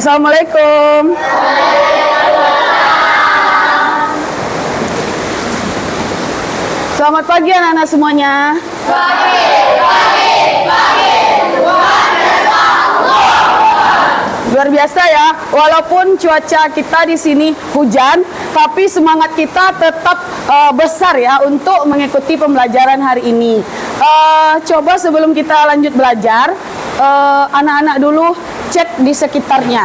Assalamualaikum. Selamat pagi anak-anak semuanya. Luar biasa ya, walaupun cuaca kita di sini hujan, tapi semangat kita tetap besar ya untuk mengikuti pembelajaran hari ini. Coba sebelum kita lanjut belajar, anak-anak dulu cek di sekitarnya.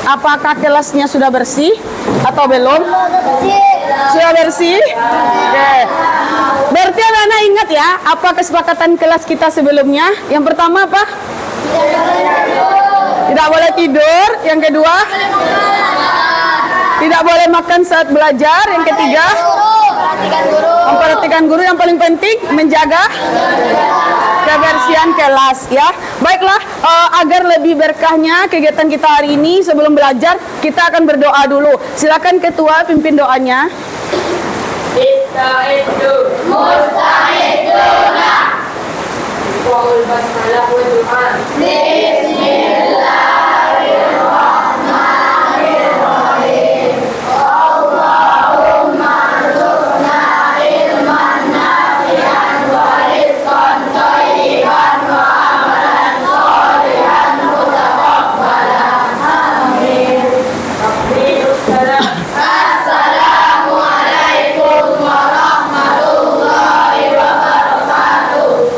Apakah kelasnya sudah bersih atau belum? Sudah bersih? Oke. Berarti anak-anak ingat ya, apa kesepakatan kelas kita sebelumnya? Yang pertama apa? Tidak boleh tidur. Yang kedua, tidak boleh makan saat belajar. Yang ketiga, memperhatikan guru. Yang paling penting, menjaga kebersihan kelas ya. Baiklah, agar lebih berkahnya kegiatan kita hari ini, sebelum belajar kita akan berdoa dulu. Silakan ketua pimpin doanya.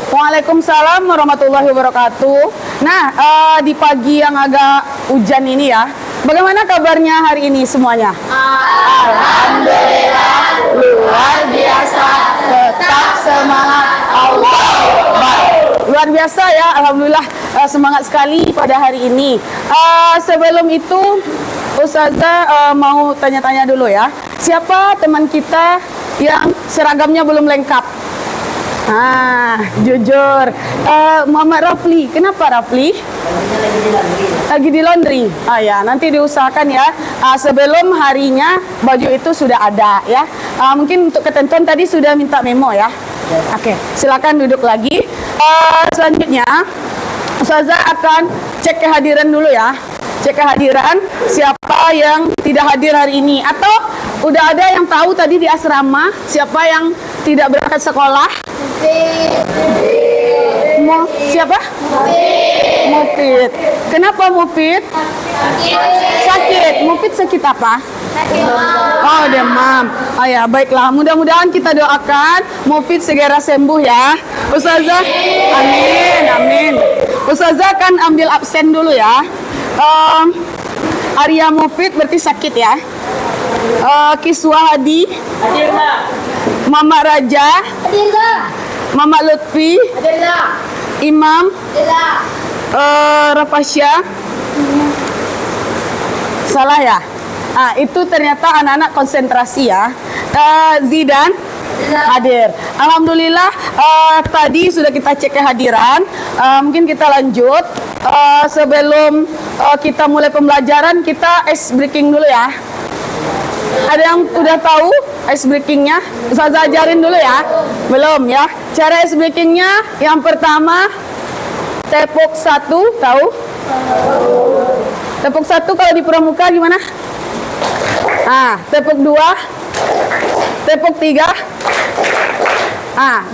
Waalaikumsalam warahmatullahi wabarakatuh. Nah, di pagi yang agak hujan ini ya, bagaimana kabarnya hari ini semuanya? Alhamdulillah, luar biasa, tetap semangat, Allahu Akbar. Luar biasa ya, alhamdulillah, semangat sekali pada hari ini. Sebelum itu, Ustazah mau tanya-tanya dulu ya, siapa teman kita yang seragamnya belum lengkap? Jujur, Muhammad Rafli. Kenapa Rafli? Lagi di laundry. Ya, nanti diusahakan ya. Sebelum harinya baju itu sudah ada ya. Mungkin untuk ketentuan tadi sudah minta memo ya. Oke, silakan duduk lagi. Selanjutnya, Ustazah akan cek kehadiran dulu ya. Cek kehadiran siapa yang tidak hadir hari ini, atau udah ada yang tahu tadi di asrama siapa yang tidak berangkat sekolah? Siapa? Mufid. Kenapa Mufid? Sakit. Mufid sakit apa? Oh, demam. Oh ya, baiklah. Mudah-mudahan kita doakan Mufid segera sembuh ya. Ustazah, amin, amin. Ustazah akan ambil absen dulu ya. Arya Mufid berarti sakit ya. Kiswa Hadi, Mama Raja, Mama Lutfi, Imam, Rafasya. Salah ya? Itu ternyata anak-anak konsentrasi ya. Zidan hadir. Alhamdulillah, tadi sudah kita cek kehadiran. Mungkin kita lanjut. Sebelum kita mulai pembelajaran, kita ice breaking dulu ya. Ada yang udah tahu ice breakingnya? Ustazah ajarin dulu ya. Belum ya? Cara ice breakingnya yang pertama, tepuk 1, tahu? Tepuk 1 kalau di pramuka gimana? Tepuk 2, tepuk 3.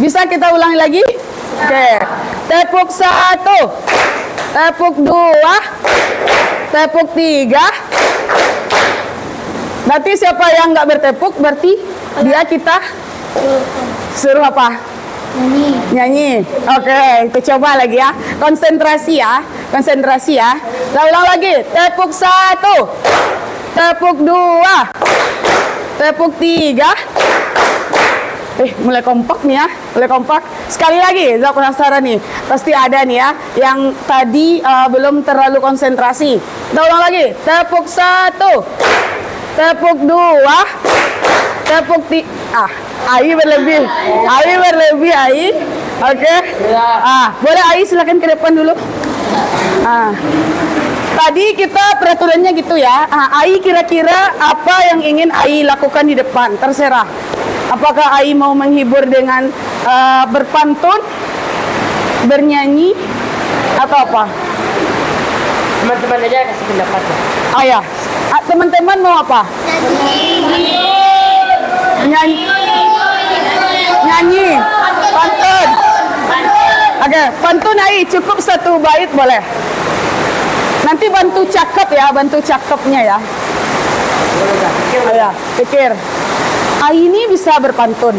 Bisa kita ulangi lagi? Oke. Tepuk 1, tepuk 2, tepuk 3. Berarti siapa yang nggak bertepuk, berarti dia kita suruh apa? Nyanyi. Oke, kita coba lagi ya. Konsentrasi ya. Konsentrasi ya. Kita ulang lagi. Tepuk 1, tepuk 2, tepuk 3. Mulai kompak nih ya. Mulai kompak. Sekali lagi, saya penasaran nih. Pasti ada nih ya yang tadi belum terlalu konsentrasi. Kita ulang lagi. Tepuk 1, tepuk 2, tepuk 3. Ai berlebih. Ai berlebih, Ai. Oke. Boleh Ai silakan ke depan dulu. Tadi kita peraturannya gitu ya. Ai kira-kira apa yang ingin Ai lakukan di depan? Terserah. Apakah Ai mau menghibur dengan berpantun, bernyanyi, atau apa? Teman-teman aja kasih pendapat ya. Oh ya, teman-teman mau apa? Nyanyi. Nyanyi. Pantun. Oke, pantun Ai, cukup 1 bait boleh. Nanti bantu cakep ya, bantu cakepnya ya. Oh ya, pikir. Ai ini bisa berpantun.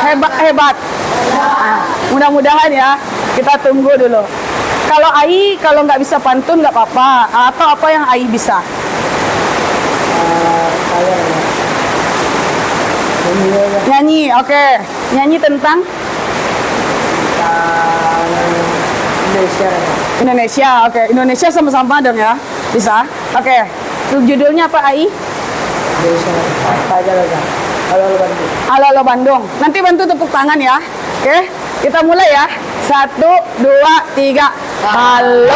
Hebat. Nah, mudah-mudahan ya, kita tunggu dulu. Kalau Ai, kalau nggak bisa pantun nggak apa-apa. Atau apa yang Ai bisa? Nyanyi, oke. Nyanyi tentang Indonesia, oke. Indonesia sama-sama dong ya. Bisa? Oke. Judulnya apa Ai? Halo Bandung. Nanti bantu tepuk tangan ya. Oke, kita mulai ya. 1, 2, 3. Halo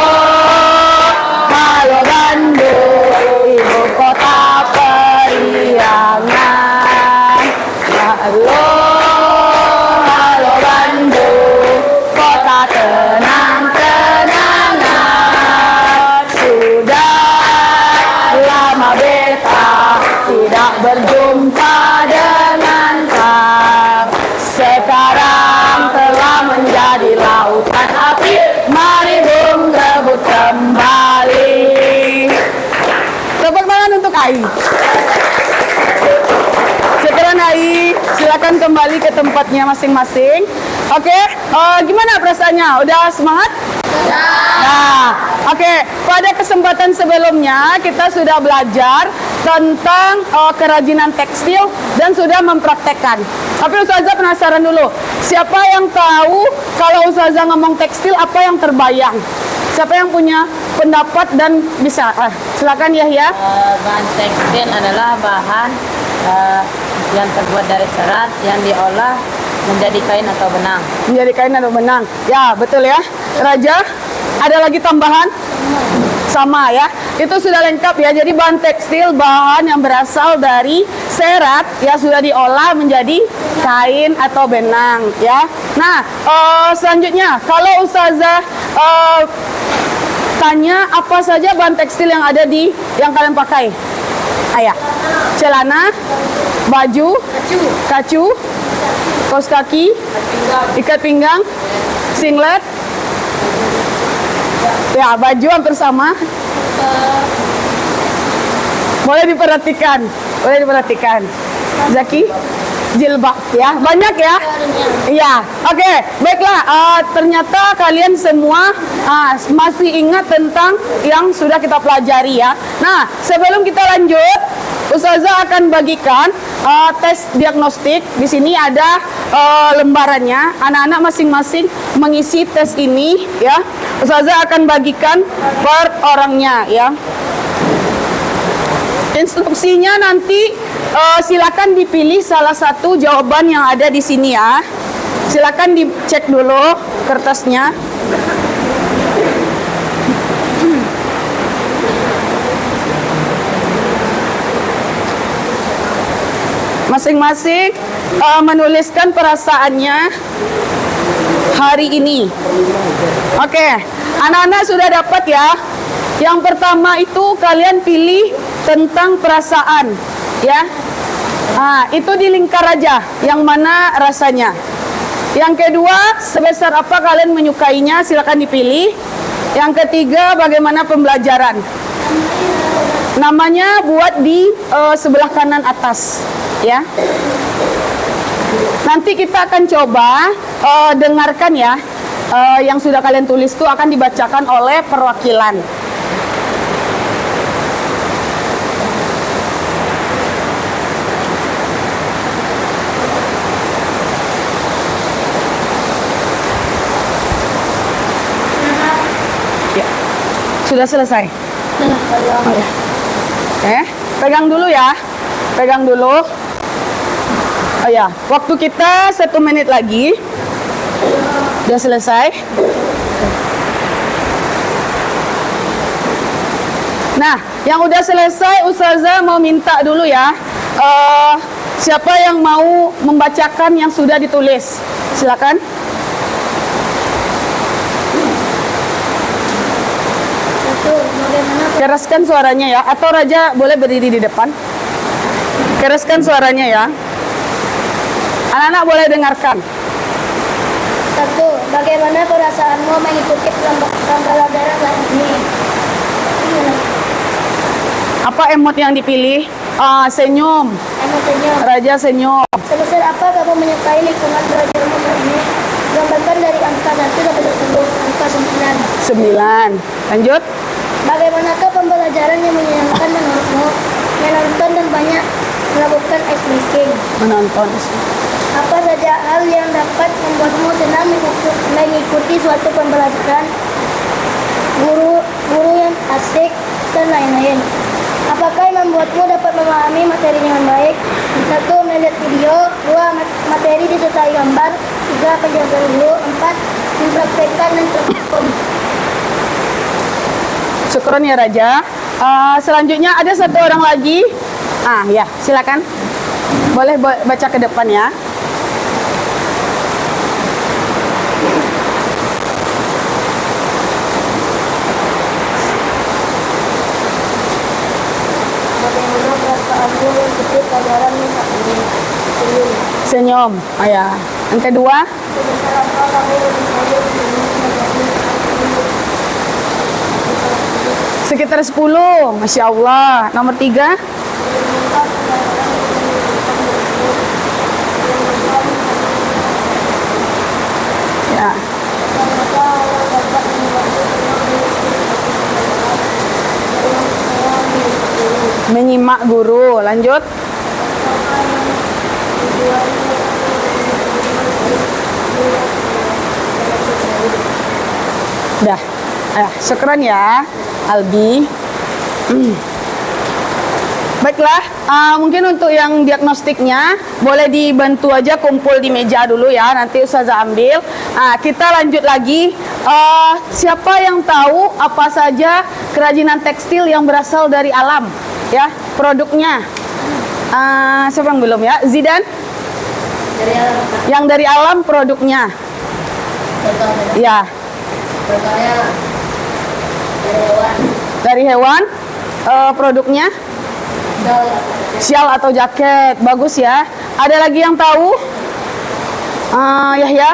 Bandung, ibu kota periangan. Halo Bandung, kota tenang-tenangan. Sudah lama beta tidak berjumpa dengan kau. Sekarang telah menjadi lautan api. Mari bung rebut kembali. Tepuk tangan untuk Ai. Sekarang Ai, silakan kembali ke tempatnya masing-masing. Oke, gimana perasaannya? Udah semangat? Nah, oke. Pada kesempatan sebelumnya kita sudah belajar tentang kerajinan tekstil dan sudah mempraktekkan. Tapi Ustazah penasaran dulu, siapa yang tahu kalau Ustazah ngomong tekstil apa yang terbayang? Siapa yang punya pendapat dan bisa? Silakan Yahya. Bahan tekstil adalah bahan yang terbuat dari serat yang diolah menjadi kain atau benang. Menjadi kain atau benang. Ya, betul ya. Raja, ada lagi tambahan? Sama ya. Itu sudah lengkap ya. Jadi bahan tekstil, bahan yang berasal dari serat yang sudah diolah menjadi kain atau benang ya. Nah, selanjutnya kalau Ustazah tanya apa saja bahan tekstil yang ada di yang kalian pakai? Ayah, celana, baju, kacu, kaos kaki, ikat pinggang, singlet. Ya, baju hampir sama. Boleh diperhatikan. Zaki, jilbab ya, banyak ya. Iya, oke, baiklah. Ternyata kalian semua masih ingat tentang yang sudah kita pelajari ya. Nah, sebelum kita lanjut, Ustazah akan bagikan tes diagnostik. Di sini ada lembarannya. Anak-anak masing-masing mengisi tes ini ya. Ustazah akan bagikan per orangnya ya. Instruksinya nanti silakan dipilih salah satu jawaban yang ada di sini ya. Silakan dicek dulu kertasnya. Masing-masing menuliskan perasaannya hari ini. Oke, anak-anak sudah dapat ya. Yang pertama itu kalian pilih tentang perasaan ya. Itu di lingkar aja yang mana rasanya. Yang kedua, sebesar apa kalian menyukainya, silakan dipilih. Yang ketiga, bagaimana pembelajaran. Namanya buat di sebelah kanan atas ya. Nanti kita akan coba dengarkan ya. Yang sudah kalian tulis itu akan dibacakan oleh perwakilan. Ya, sudah selesai. Pegang dulu ya. Pegang dulu. Oh ya, waktu kita 1 menit lagi. Sudah selesai. Nah, yang udah selesai Ustazah mau minta dulu ya. Siapa yang mau membacakan yang sudah ditulis? Silakan. Keraskan suaranya ya. Atau Raja boleh berdiri di depan. Keraskan suaranya ya. Anak-anak boleh dengarkan. 1. Bagaimana perasaanmu mengikuti pembelajaran ini? Apa emot yang dipilih? Senyum. Emot senyum. Raja senyum. Sebesar apa kamu menyukai lingkungan belajarmu kali ini? Gambarkan dari angka 1 sampai 10, angka 9. 9. Lanjut. Bagaimanakah pembelajaran yang menyenangkan menurutmu? Menonton dan banyak melakukan ice breaking. Menonton. Apa saja hal yang dapat membuatmu senang mengikuti suatu pembelajaran? Guru yang asik dan lain-lain. Apakah yang membuatmu dapat memahami materi dengan baik? 1. Melihat video. 2. Materi disertai gambar. 3. Penjelasan guru. 4. Mempraktekkan dan terapkan. Syukron ya Raja. Selanjutnya ada satu orang lagi. Ya, silakan. Boleh baca ke depan ya. Bagaimana perasaanmu mengikuti pelajaran ini? Senyum. Ya. Yang kedua. Sebesar apa kamu menyukai Sekitar 10. Masya Allah. Nomor 3. Ya. Menyimak guru. Lanjut. Dah. Syukran ya, Albi. Baiklah, mungkin untuk yang diagnostiknya boleh dibantu aja kumpul di meja dulu ya, nanti Ustazah ambil. Kita lanjut lagi. Siapa yang tahu apa saja kerajinan tekstil yang berasal dari alam? Ya, produknya. Siapa yang belum ya? Zidan? Dari alam. Yang dari alam produknya. Ya. Contohnya dari hewan. Dari hewan, produknya sial atau jaket. Bagus ya. Ada lagi yang tahu? Yahya?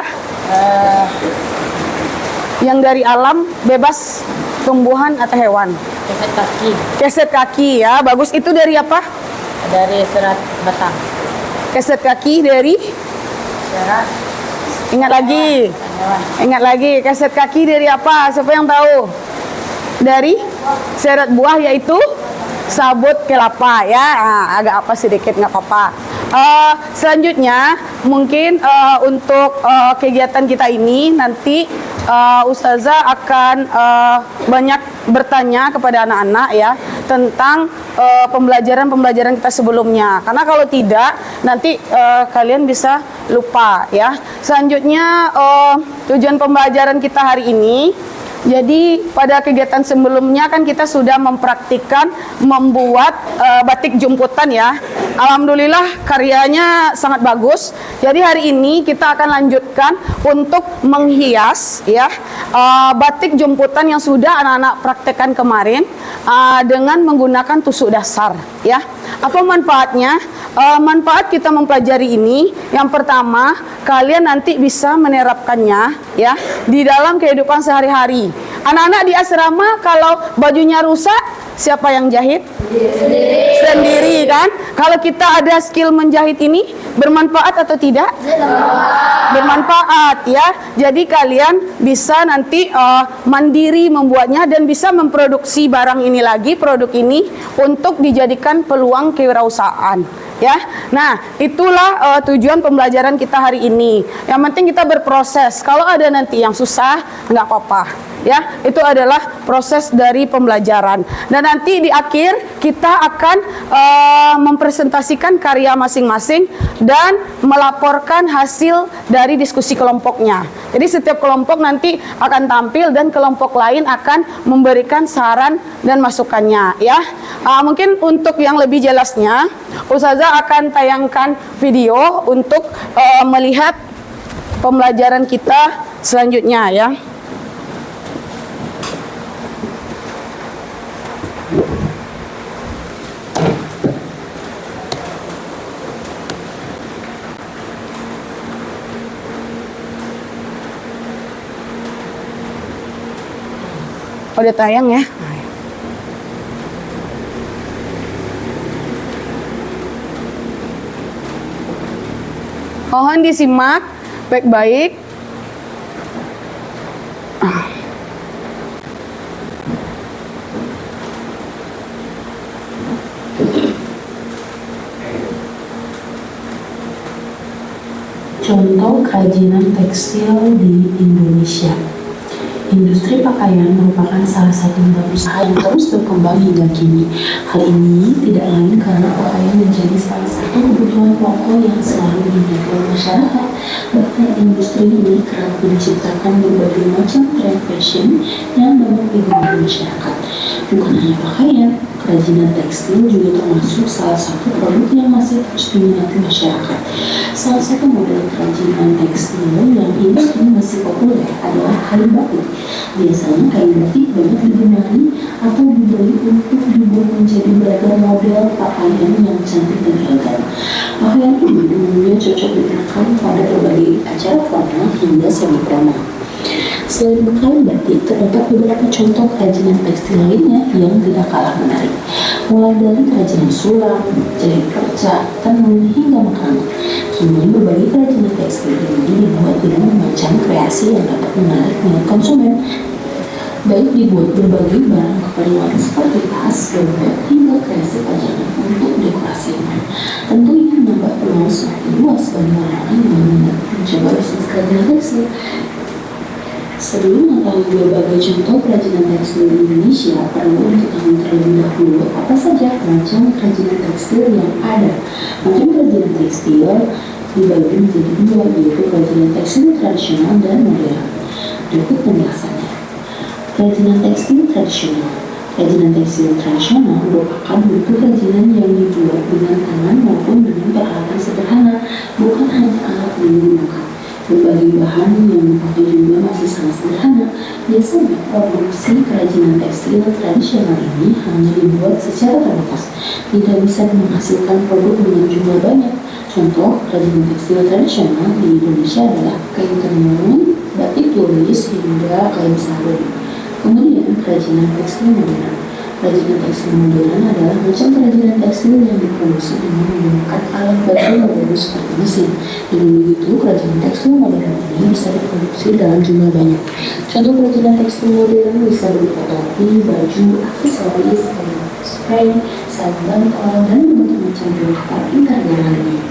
Yang dari alam, bebas tumbuhan atau hewan? Keset kaki. Keset kaki ya. Bagus. Itu dari apa? Dari serat batang. Keset kaki dari? Serat Ingat lagi. hewan. Ingat lagi. Keset kaki dari apa? Siapa yang tahu? Dari serat buah, yaitu sabut kelapa ya. Agak apa sedikit, nggak apa-apa. Selanjutnya mungkin untuk kegiatan kita ini nanti Ustazah akan banyak bertanya kepada anak-anak ya tentang pembelajaran kita sebelumnya, karena kalau tidak nanti kalian bisa lupa ya. Selanjutnya tujuan pembelajaran kita hari ini, jadi pada kegiatan sebelumnya kan kita sudah mempraktikkan membuat batik jumputan ya. Alhamdulillah karyanya sangat bagus. Jadi hari ini kita akan lanjutkan untuk menghias ya batik jumputan yang sudah anak-anak praktekkan kemarin dengan menggunakan tusuk dasar ya. Apa manfaatnya? Manfaat kita mempelajari ini, yang pertama kalian nanti bisa menerapkannya ya di dalam kehidupan sehari-hari. Anak-anak di asrama kalau bajunya rusak, siapa yang jahit? Sendiri kan? Kalau kita ada skill menjahit ini, bermanfaat atau tidak? Bermanfaat ya. Jadi kalian bisa nanti mandiri membuatnya dan bisa memproduksi barang ini lagi, produk ini untuk dijadikan peluang kewirausahaan ya. Nah, itulah tujuan pembelajaran kita hari ini. Yang penting kita berproses. Kalau ada nanti yang susah, nggak apa-apa ya. Itu adalah proses dari pembelajaran. Dan nanti di akhir kita akan mempresentasikan karya masing-masing dan melaporkan hasil dari diskusi kelompoknya. Jadi setiap kelompok nanti akan tampil dan kelompok lain akan memberikan saran dan masukannya ya. Mungkin untuk yang lebih jelasnya, Ustazah akan tayangkan video untuk melihat pembelajaran kita selanjutnya ya. Udah tayang ya. Mohon disimak baik-baik. Contoh kerajinan tekstil di Indonesia. Industri pakaian merupakan salah satu bidang usaha yang terus berkembang hingga kini. Hal ini tidak lain karena pakaian menjadi salah satu kebutuhan pokok yang selalu dimiliki oleh masyarakat. Bahkan industri ini kerap menciptakan berbagai macam tren fashion yang dapat digunakan masyarakat. Bukan hanya pakaian, kerajinan tekstil juga termasuk salah satu produk yang masih terus diminati masyarakat. Salah satu model kerajinan tekstil yang ini masih populer adalah kain batik. Biasanya kain batik banyak digemari atau dibeli untuk dibuat menjadi beragam model pakaian yang cantik dan elegan. Pakaian ini umumnya cocok dikenakan pada berbagai acara formal hingga semi formal. Selain kain batik, terdapat beberapa contoh kerajinan tekstil lainnya yang tidak kalah menarik. Mulai dari kerajinan sulam, jahit kerja, tenun, hingga makanan. Kini berbagai kerajinan tekstil ini dibuat dengan macam kreasi yang dapat menarik minat konsumen. Baik dibuat berbagai barang keperluan seperti tas, dompet, hingga kreasi pajangan untuk dekorasi rumah. Tentunya menambah peluang semakin luas bagi orang-orang yang berminat mencoba bisnis kerajinan tekstil. Sebelum mengetahui berbagai contoh kerajinan tekstil di Indonesia, perlu diketahui terlebih dahulu apa saja macam kerajinan tekstil yang ada. Macam kerajinan tekstil dibagi menjadi dua, yaitu kerajinan tekstil tradisional dan modern. Berikut penjelasannya. Kerajinan tekstil tradisional. Kerajinan tekstil tradisional merupakan bentuk kerajinan yang dibuat dengan tangan maupun dengan peralatan sederhana, bukan hanya alat yang digunakan. Berbagai bahan yang dipakai juga masih sangat sederhana. Biasanya produksi kerajinan tekstil tradisional ini hanya dibuat secara terbatas, tidak bisa menghasilkan produk dengan jumlah banyak. Contoh kerajinan tekstil tradisional di Indonesia adalah kain tenun, batik tulis, hingga kain sarung. Kemudian kerajinan tekstil modern. Kerajinan tekstil modern adalah macam kerajinan tekstil yang diproduksi dengan menggunakan alat bantu modern seperti mesin. Dengan begitu, kerajinan tekstil modern ini bisa diproduksi dalam jumlah banyak. Contoh kerajinan tekstil modern bisa berupa topi, baju, aksesoris, kain spray, sarung bantal, dan berbagai macam perlengkapan interior lainnya.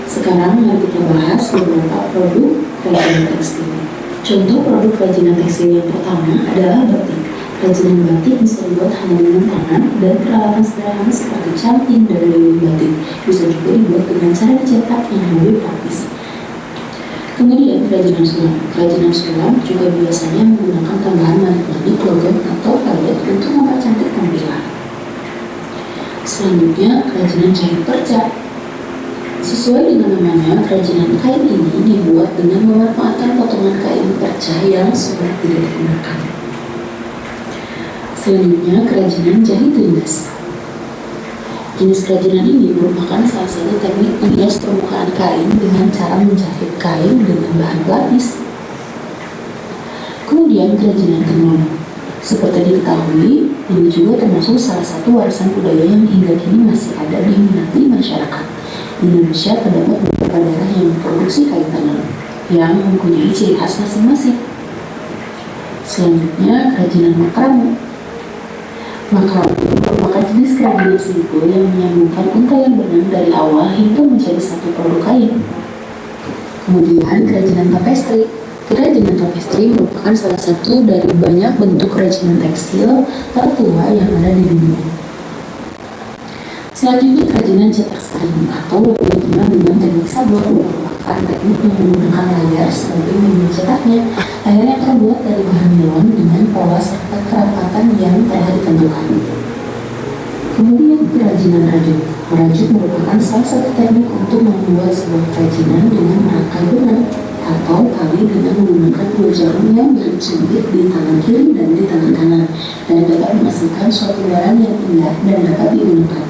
Sekarang mari kita bahas beberapa produk kerajinan tekstil. Contoh produk kerajinan tekstil yang pertama adalah batik. Kerajinan batik bisa dibuat hanya dengan tangan dan peralatan sederhana seperti canting dan lilin batik. Bisa juga dibuat dengan cara dicetak yang lebih praktis. Kemudian kerajinan sulam. Kerajinan sulam juga biasanya menggunakan tambahan manik-manik, logam atau palet untuk mempercantik tampilan. Selanjutnya kerajinan jahit kerja. Sesuai dengan namanya, kerajinan kain ini dibuat dengan memanfaatkan potongan kain perca yang sudah tidak digunakan. Selanjutnya, kerajinan jahit lindas. Jenis kerajinan ini merupakan salah satu teknik menghias permukaan kain dengan cara menjahit kain dengan bahan pelapis. Kemudian, kerajinan tenun. Seperti diketahui, ini juga termasuk salah satu warisan budaya yang hingga kini masih ada diminati masyarakat. Di Indonesia terdapat beberapa daerah yang memproduksi kain tenun yang mempunyai ciri khas masing-masing. Selanjutnya, kerajinan makrame. Makrame merupakan jenis kerajinan siku yang menyambungkan untaian benang dari awal hingga menjadi satu produk kain. Kemudian, kerajinan tapestri. Kerajinan tapestri merupakan salah satu dari banyak bentuk kerajinan tekstil tertua yang ada di dunia. Selanjutnya, kerajinan cetak saring atau lebih dikenal dengan teknik sablon merupakan teknik yang menggunakan layar sebagai media cetaknya. Layar yang terbuat dari bahan nilon dengan pola serta kerapatan yang telah ditentukan. Kemudian, kerajinan rajut. Merajut merupakan salah satu teknik untuk membuat sebuah kerajinan dengan merangkai benang atau tali dengan menggunakan dua jarum yang berjepit di tangan kiri dan di tangan kanan, dan dapat menghasilkan suatu barang yang indah dan dapat digunakan.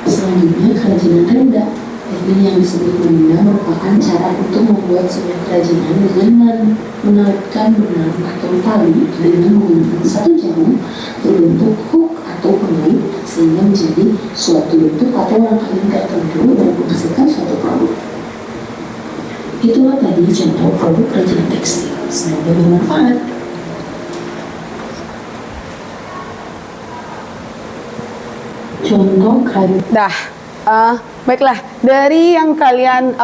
Selanjutnya, kerajinan renda. Teknik yang disebut menda merupakan cara untuk membuat sebuah kerajinan dengan menautkan benang atau tali dengan menggunakan satu jarum berbentuk hook atau pengait sehingga menjadi suatu bentuk atau rangkaian tertentu dan menghasilkan suatu produk. Itulah tadi contoh produk kerajinan tekstil. Semoga bermanfaat. Contoh kerajinan. Dah. Baiklah, dari yang kalian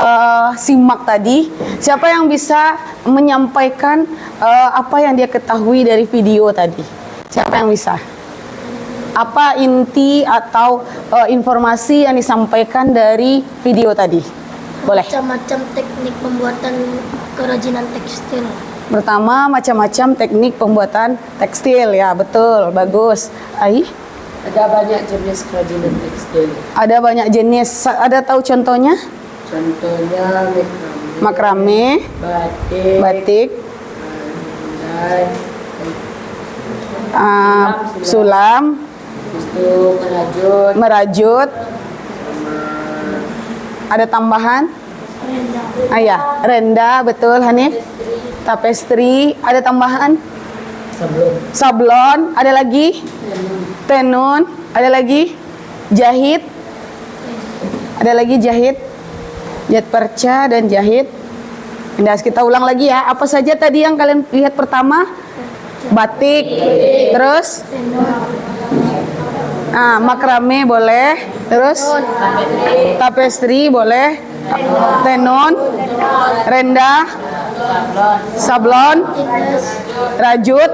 simak tadi, siapa yang bisa menyampaikan apa yang dia ketahui dari video tadi? Siapa yang bisa? Apa inti atau informasi yang disampaikan dari video tadi? Boleh. Macam-macam teknik pembuatan kerajinan tekstil. Pertama, macam-macam teknik pembuatan tekstil, ya betul, bagus. Ai? Ada banyak jenis kerajinan tekstil. Ada banyak jenis. Ada tahu contohnya? Contohnya Makrame, batik, dan sulam, itu merajut, merajut. Ada tambahan? Ya, renda, betul Hanif. Tapestri, ada tambahan? Sablon, ada lagi? Tenun, ada lagi? Jahit, ada lagi jahit, jahit perca dan jahit. Nah, kita ulang lagi ya. Apa saja tadi yang kalian lihat pertama? Batik, terus? Makrame boleh, terus? Tapestri boleh, tenun, renda, sablon, rajut,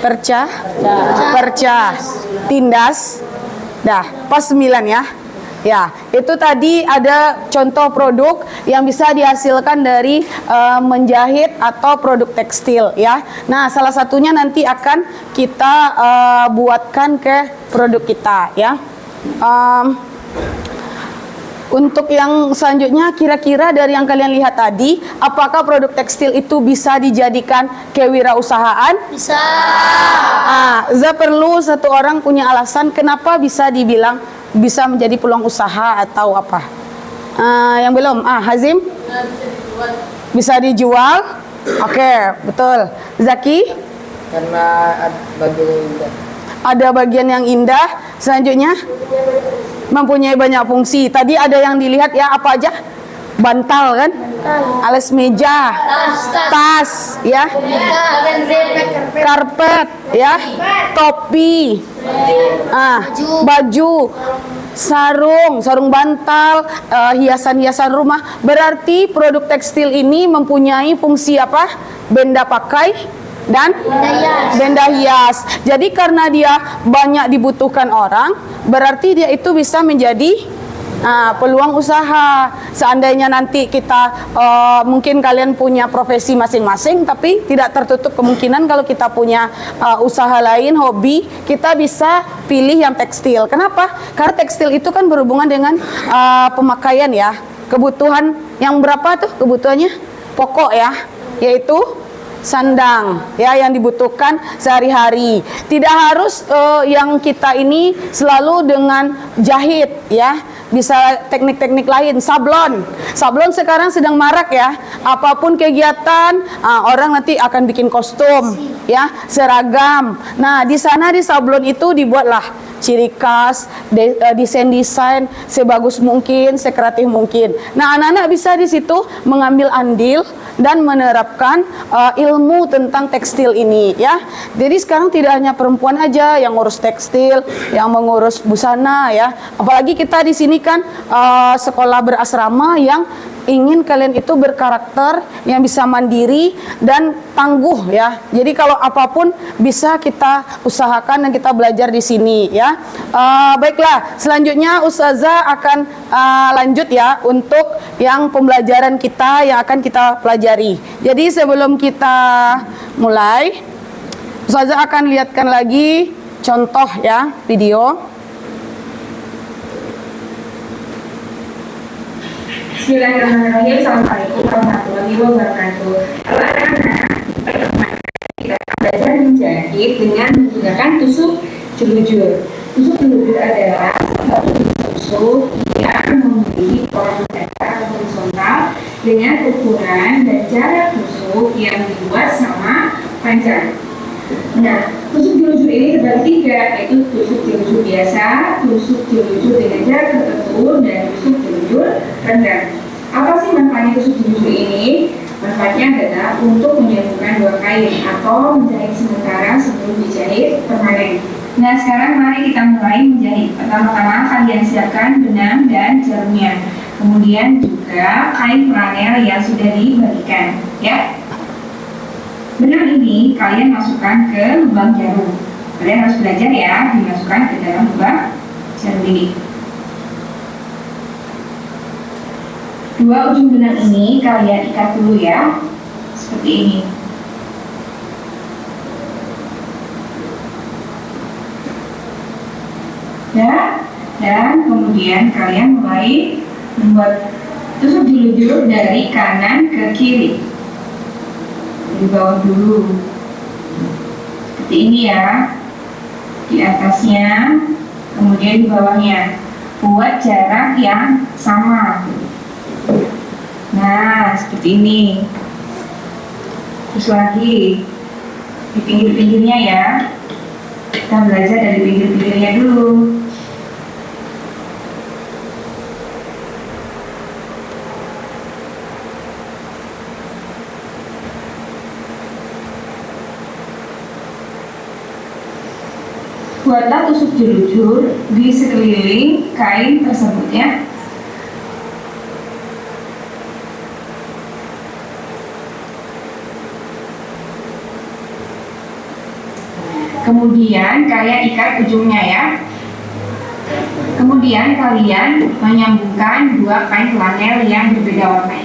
perca, tindas. Dah, pas 9 ya. Ya, itu tadi ada contoh produk yang bisa dihasilkan dari menjahit atau produk tekstil ya. Nah, salah satunya nanti akan kita buatkan ke produk kita ya. Untuk yang selanjutnya, kira-kira dari yang kalian lihat tadi, apakah produk tekstil itu bisa dijadikan kewirausahaan? Bisa. Za perlu satu orang punya alasan kenapa bisa dibilang bisa menjadi peluang usaha atau apa? Yang belum? Hazim? Bisa dijual? Oke, betul. Zaki? karena bagian yang indah. Ada bagian yang indah. Selanjutnya mempunyai banyak fungsi. Tadi ada yang dilihat ya, apa aja? Bantal kan? Alas meja, tas ya, karpet ya, topi, baju, sarung bantal, hiasan-hiasan rumah. Berarti produk tekstil ini mempunyai fungsi apa? Benda pakai dan benda hias. Jadi karena dia banyak dibutuhkan orang, berarti dia itu bisa menjadi peluang usaha. Seandainya nanti kita mungkin kalian punya profesi masing-masing, tapi tidak tertutup kemungkinan kalau kita punya usaha lain, hobi, kita bisa pilih yang tekstil. Kenapa? Karena tekstil itu kan berhubungan dengan pemakaian ya. Kebutuhan yang berapa tuh kebutuhannya? Pokok ya, yaitu sandang ya, yang dibutuhkan sehari-hari. Tidak harus yang kita ini selalu dengan jahit ya, bisa teknik-teknik lain. Sablon sekarang sedang marak ya. Apapun kegiatan, orang nanti akan bikin kostum ya, seragam. Nah, di sana di sablon itu dibuatlah ciri khas, desain-desain sebagus mungkin, sekreatif mungkin. Nah, anak-anak bisa di situ mengambil andil dan menerapkan ilmu tentang tekstil ini ya. Jadi sekarang tidak hanya perempuan aja yang ngurus tekstil, yang mengurus busana ya. Apalagi kita di sini kan sekolah berasrama yang ingin kalian itu berkarakter, yang bisa mandiri dan tangguh ya. Jadi kalau apapun bisa kita usahakan dan kita belajar di sini ya. Baiklah, selanjutnya Ustazah akan lanjut ya untuk yang pembelajaran kita yang akan kita pelajari. Jadi sebelum kita mulai, Ustazah akan lihatkan lagi contoh ya video. Bismillahirrahmanirrahim. Assalamualaikum warahmatullahi wabarakatuh. Halo anak-anak, kita akan belajar menjahit dengan menggunakan tusuk jelujur. Tusuk jelujur adalah satu tusuk yang memberi dengan ukuran dan jarak tusuk yang dibuat sama panjang. Nah, tusuk jelujur ini terbagi 3, yaitu tusuk jelujur biasa, tusuk jelujur dengan jarak tertentu, dan tusuk jelujur rendah. Apa sih manfaatnya tusuk jelujur ini? Manfaatnya adalah untuk menyambungkan 2 kain atau menjahit sementara sebelum dijahit permanen. Nah, sekarang mari kita mulai menjahit. Pertama-tama kalian siapkan benang dan jarumnya. Kemudian juga kain flanel yang sudah dibagikan, ya. Benang ini kalian masukkan ke lubang jarum. Kalian harus belajar ya, dimasukkan ke dalam lubang jarum ini. 2 ujung benang ini kalian ikat dulu ya, seperti ini. Ya, dan kemudian kalian mulai membuat tusuk jelujur dari kanan ke kiri. Di bawah dulu, seperti ini ya, di atasnya, kemudian di bawahnya. Buat jarak yang sama. Nah, seperti ini. Terus lagi di pinggir-pinggirnya ya. Kita belajar dari pinggir-pinggirnya dulu. Buatlah tusuk jelujur di sekeliling kain tersebut ya. Kemudian kalian ikat ujungnya ya. Kemudian kalian menyambungkan 2 kain flanel yang berbeda warna.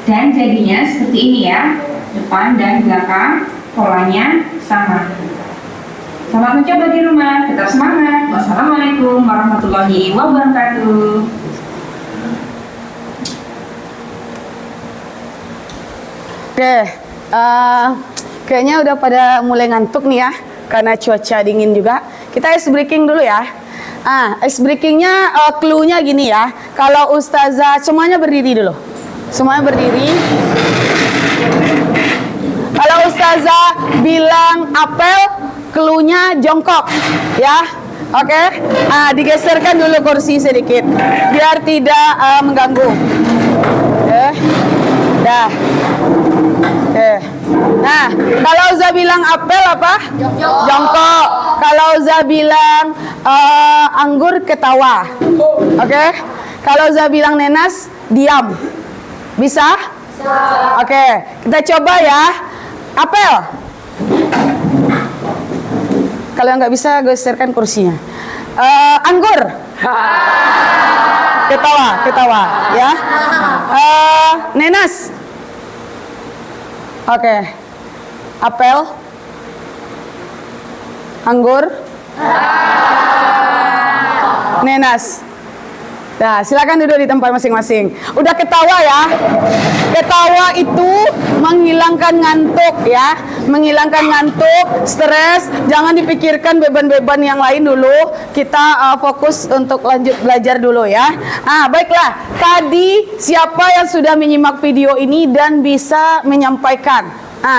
Dan jadinya seperti ini ya, depan dan belakang polanya sama. Selamat mencoba di rumah, tetap semangat. Wassalamualaikum warahmatullahi wabarakatuh. Oke, kayaknya udah pada mulai ngantuk nih ya, karena cuaca dingin juga. Kita ice breaking dulu ya. Ice breakingnya clue-nya gini ya. Kalau Ustazah, semuanya berdiri dulu. Semuanya berdiri. Kalau Ustazah bilang apel, clue-nya jongkok, ya. Oke. Digeserkan dulu kursi sedikit, biar tidak mengganggu. Oke. Dah. Oke. Nah, kalau Ustazah bilang apel apa? Jongkok. Kalau Ustazah bilang anggur, ketawa. Oke. Kalau Ustazah bilang nenas, diam. Bisa? Oke, kita coba ya. Apel. Kalau nggak bisa, geserkan kursinya. Anggur. Ketawa, ya. Nenas. Oke. Apel. Anggur. Nenas. Nah, silakan duduk di tempat masing-masing. Udah ketawa ya. Ketawa itu menghilangkan ngantuk ya. Menghilangkan ngantuk, stres. Jangan dipikirkan beban-beban yang lain dulu. Kita fokus untuk lanjut belajar dulu ya. Baiklah. Tadi siapa yang sudah menyimak video ini dan bisa menyampaikan?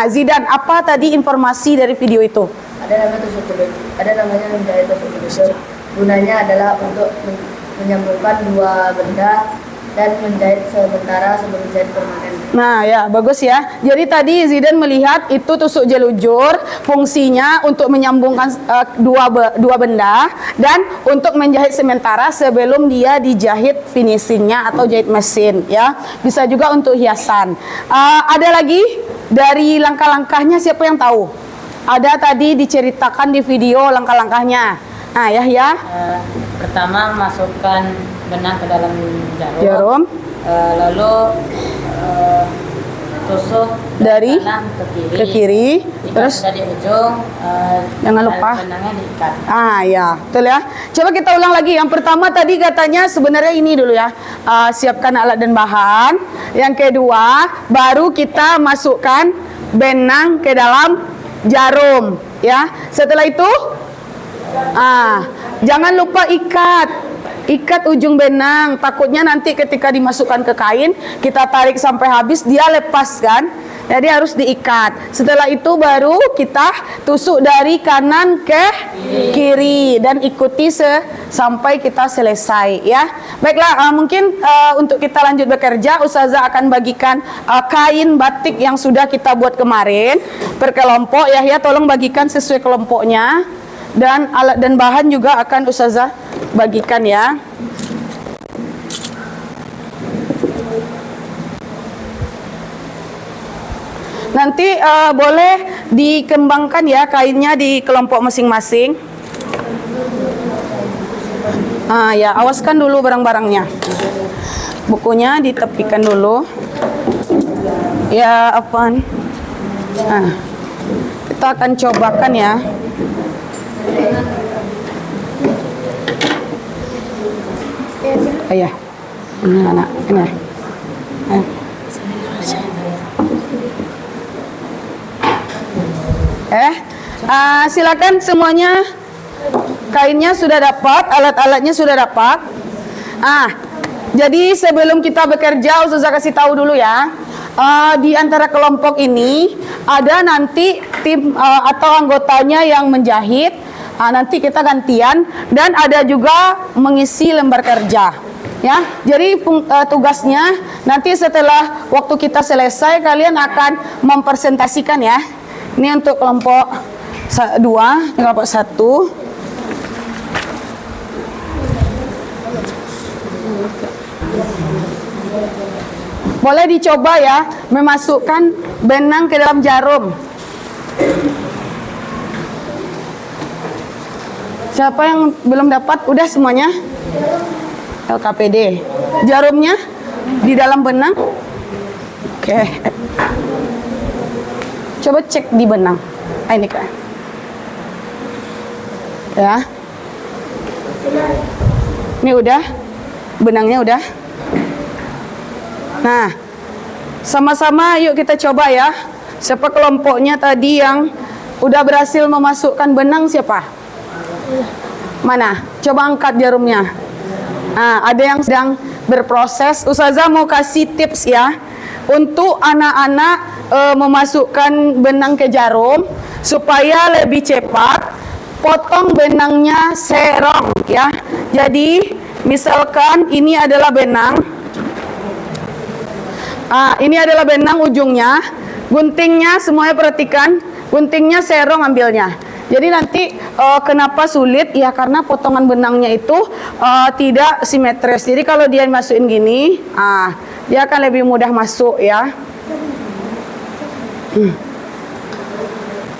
Zidan, apa tadi informasi dari video itu? Ada namanya menjahit tusuk jelujur. Gunanya adalah untuk menyambungkan 2 benda dan menjahit sementara sebelum menjahit permanen. Nah ya, bagus ya. Jadi tadi Zidan melihat itu tusuk jelujur, fungsinya untuk menyambungkan dua benda dan untuk menjahit sementara sebelum dia dijahit finishingnya atau jahit mesin ya. Bisa juga untuk hiasan. Ada lagi dari langkah-langkahnya, siapa yang tahu? Ada tadi diceritakan di video langkah-langkahnya. Yahya. Pertama, masukkan benang ke dalam jarum. Jarum. Lalu tusuk dari kanan ke kiri. Ke kiri. Terus dari ujung. jangan lupa benangnya diikat. Ya, betul ya. Coba kita ulang lagi. Yang pertama tadi katanya sebenarnya ini dulu ya. Siapkan alat dan bahan. Yang kedua, baru kita masukkan benang ke dalam jarum, ya. Setelah itu, jangan lupa ikat ujung benang. Takutnya nanti ketika dimasukkan ke kain, kita tarik sampai habis, dia lepas kan. Jadi harus diikat. Setelah itu baru kita tusuk dari kanan ke kiri dan ikuti sampai kita selesai, ya. Baiklah, mungkin untuk kita lanjut bekerja, Ustazah akan bagikan kain batik yang sudah kita buat kemarin per kelompok. Ya, tolong bagikan sesuai kelompoknya, dan alat dan bahan juga akan Ustazah bagikan, ya. Nanti boleh dikembangkan ya kainnya di kelompok masing-masing. Ya, awaskan dulu barang-barangnya. Bukunya ditepikan dulu. Ya, apaan? Kita akan cobakan ya. Ayah, ini anak, ini. Silakan semuanya. Kainnya sudah dapat, alat-alatnya sudah dapat. Jadi sebelum kita bekerja, Ustazah kasih tahu dulu ya. Di antara kelompok ini ada nanti tim atau anggotanya yang menjahit. Nanti kita gantian, dan ada juga mengisi lembar kerja. Ya, jadi tugasnya nanti setelah waktu kita selesai, kalian akan mempresentasikan ya. Ini untuk kelompok 2, kelompok 1. Boleh dicoba ya, memasukkan benang ke dalam jarum. Siapa yang belum dapat? Udah semuanya? LKPD. Jarumnya di dalam benang. Oke. Coba cek di benang. Ini kan. Ya. Ini udah. Benangnya udah. Nah, sama-sama yuk kita coba ya. Siapa kelompoknya tadi yang udah berhasil memasukkan benang, siapa? Mana? Coba angkat jarumnya. Ada yang sedang berproses. Ustazah mau kasih tips ya, untuk anak-anak memasukkan benang ke jarum supaya lebih cepat. Potong benangnya serong ya. Jadi misalkan ini adalah benang. Ini adalah benang ujungnya. Guntingnya semuanya perhatikan. Guntingnya serong ambilnya. Jadi nanti kenapa sulit? Ya karena potongan benangnya itu tidak simetris. Jadi kalau dia masukin gini, dia akan lebih mudah masuk ya.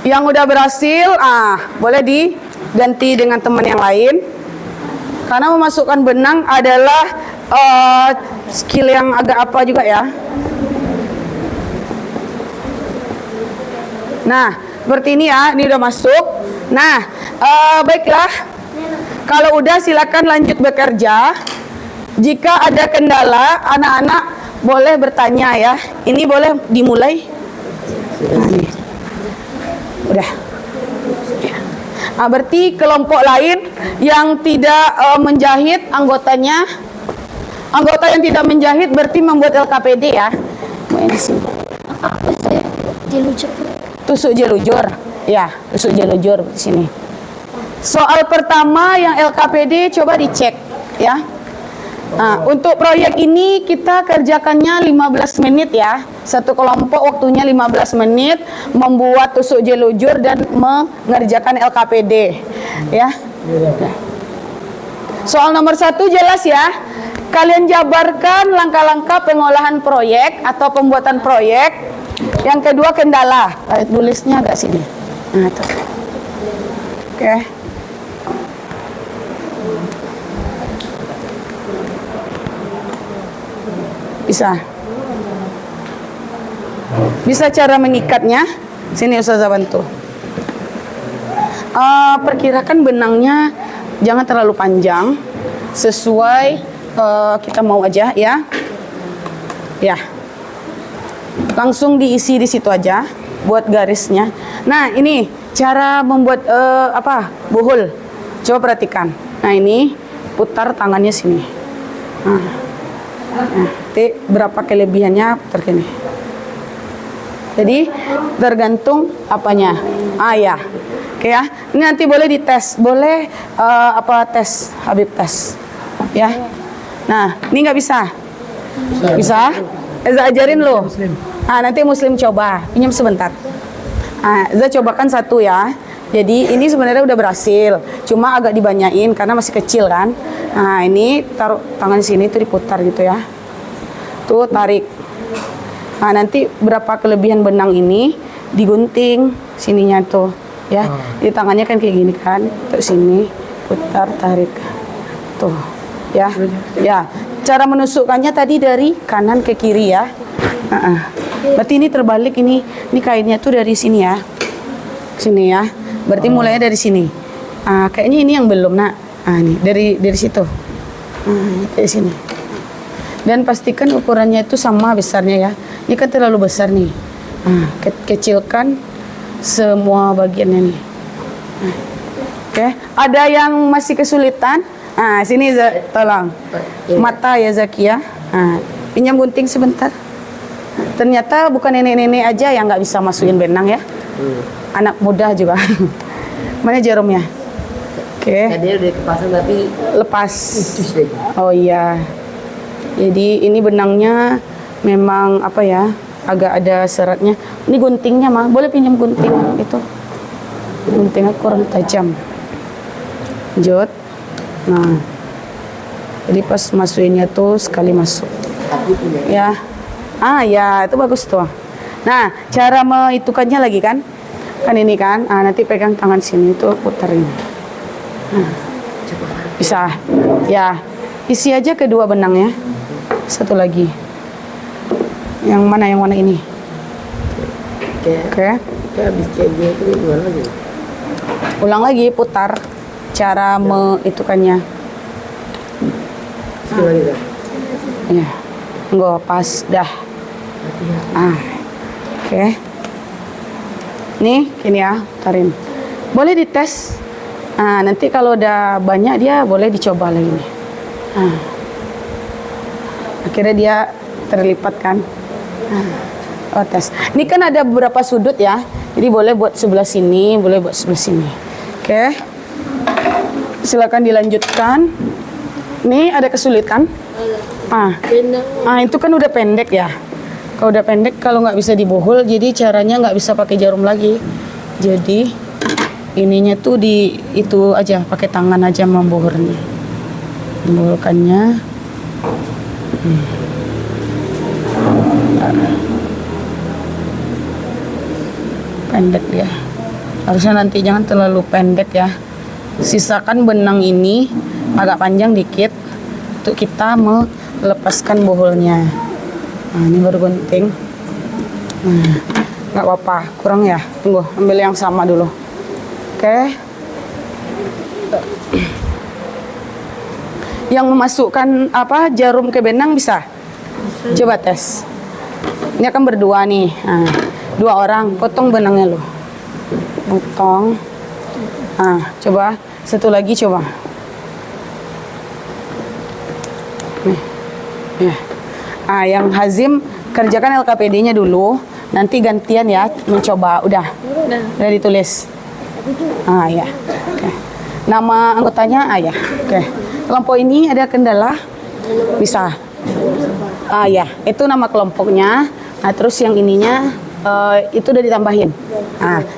Yang udah berhasil, boleh diganti dengan teman yang lain. Karena memasukkan benang adalah skill yang agak apa juga ya. Nah, seperti ini ya, ini udah masuk. Nah, baiklah. Kalau udah silakan lanjut bekerja. Jika ada kendala, anak-anak boleh bertanya ya. Ini boleh dimulai. Udah. Berarti kelompok lain yang tidak menjahit anggotanya, anggota yang tidak menjahit berarti membuat LKPD ya. Ini sih. Tusuk jelujur, ya, tusuk jelujur di sini. Soal pertama yang LKPD coba dicek, ya. Untuk proyek ini kita kerjakannya 15 menit ya. Satu kelompok waktunya 15 menit membuat tusuk jelujur dan mengerjakan LKPD, ya. Soal nomor 1 jelas ya. Kalian jabarkan langkah-langkah pengolahan proyek atau pembuatan proyek. Yang kedua kendala, tulisnya agak sini. Oke. Bisa cara mengikatnya. Sini Ustazah bantu. Perkirakan benangnya jangan terlalu panjang, sesuai kita mau aja ya. Ya. Langsung diisi di situ aja buat garisnya. Nah, ini cara membuat bohol. Coba perhatikan. Nah, ini putar tangannya sini. Nanti berapa kelebihannya putar gini. Jadi tergantung apanya. Ya. Oke ya. Ini nanti boleh dites. Boleh tes Habib tes. Ya. Nah, ini nggak bisa. Bisa? Eza ajarin lo. Nanti Muslim coba. Pinjam sebentar. Eza cobakan satu ya. Jadi ini sebenarnya udah berhasil. Cuma agak dibanyain karena masih kecil kan. Nah, ini taruh tangan sini tuh diputar gitu ya. Tuh tarik. Nah, nanti berapa kelebihan benang ini digunting sininya tuh ya. Di tangannya kan kayak gini kan. Tuh sini putar tarik. Tuh ya. Ya. Cara menusukkannya tadi dari kanan ke kiri ya. Berarti ini terbalik ini kainnya tuh dari sini ya. Sini ya. Berarti mulainya dari sini. Kayaknya ini yang belum, Nak. Ini dari situ. Dari sini. Dan pastikan ukurannya itu sama besarnya ya. Ini kan terlalu besar nih. Kecilkan semua bagiannya nih. Oke. Ada yang masih kesulitan? Sini tolong. Mata ya Zakia. Pinjam gunting sebentar. Ternyata bukan nenek-nenek aja yang nggak bisa masukin benang ya. Anak muda juga. Mana jarumnya? Oke. Tadi udah kepasang tapi Lepas. Oh iya. Jadi ini benangnya memang agak ada seratnya. Ini guntingnya mah, boleh pinjam gunting itu. Guntingnya kurang tajam. Lanjut. Nah. Jadi pas masukinnya tuh sekali masuk. Ya. Ya, itu bagus tuh. Nah, cara mengitukannya lagi kan? Kan ini kan. Nanti pegang tangan sini tuh puterin. Bisa. Ya. Isi aja kedua benangnya. Satu lagi. Yang mana ini? Oke. habis kayak gitu gimana lagi? Ulang lagi, putar cara mengitukannya. Sekali lagi kan? Ya. Enggak pas dah. Oke. Nih, gini ya, tarin. Boleh dites. Nanti kalau udah banyak dia boleh dicoba lagi nih. Akhirnya dia terlipat kan. Tes. Ini kan ada beberapa sudut ya. Jadi boleh buat sebelah sini, boleh buat sebelah sini. Oke. Silakan dilanjutkan. Nih ada kesulitan. Itu kan udah pendek ya. Kalau udah pendek, kalau nggak bisa dibohol, jadi caranya nggak bisa pakai jarum lagi. Jadi ininya tuh di itu aja, pakai tangan aja membohornya. Membohorkannya. Pendek ya. Harusnya nanti jangan terlalu pendek ya. Sisakan benang ini agak panjang dikit untuk kita melepaskan boholnya. Ini baru gunting. Nggak apa-apa, kurang ya. Tunggu, ambil yang sama dulu. Oke. Yang memasukkan jarum ke benang bisa? Coba tes. Ini akan berdua nih. Dua orang, potong benangnya lo. Potong. Coba satu lagi coba. Nih. Ya. Yang Hazim kerjakan LKPD-nya dulu, nanti gantian ya mencoba. Udah ditulis. Ya. Oke. Nama anggotanya ya. Oke. Kelompok ini ada kendala? Bisa. Ya, itu nama kelompoknya. Terus yang ininya itu udah ditambahin.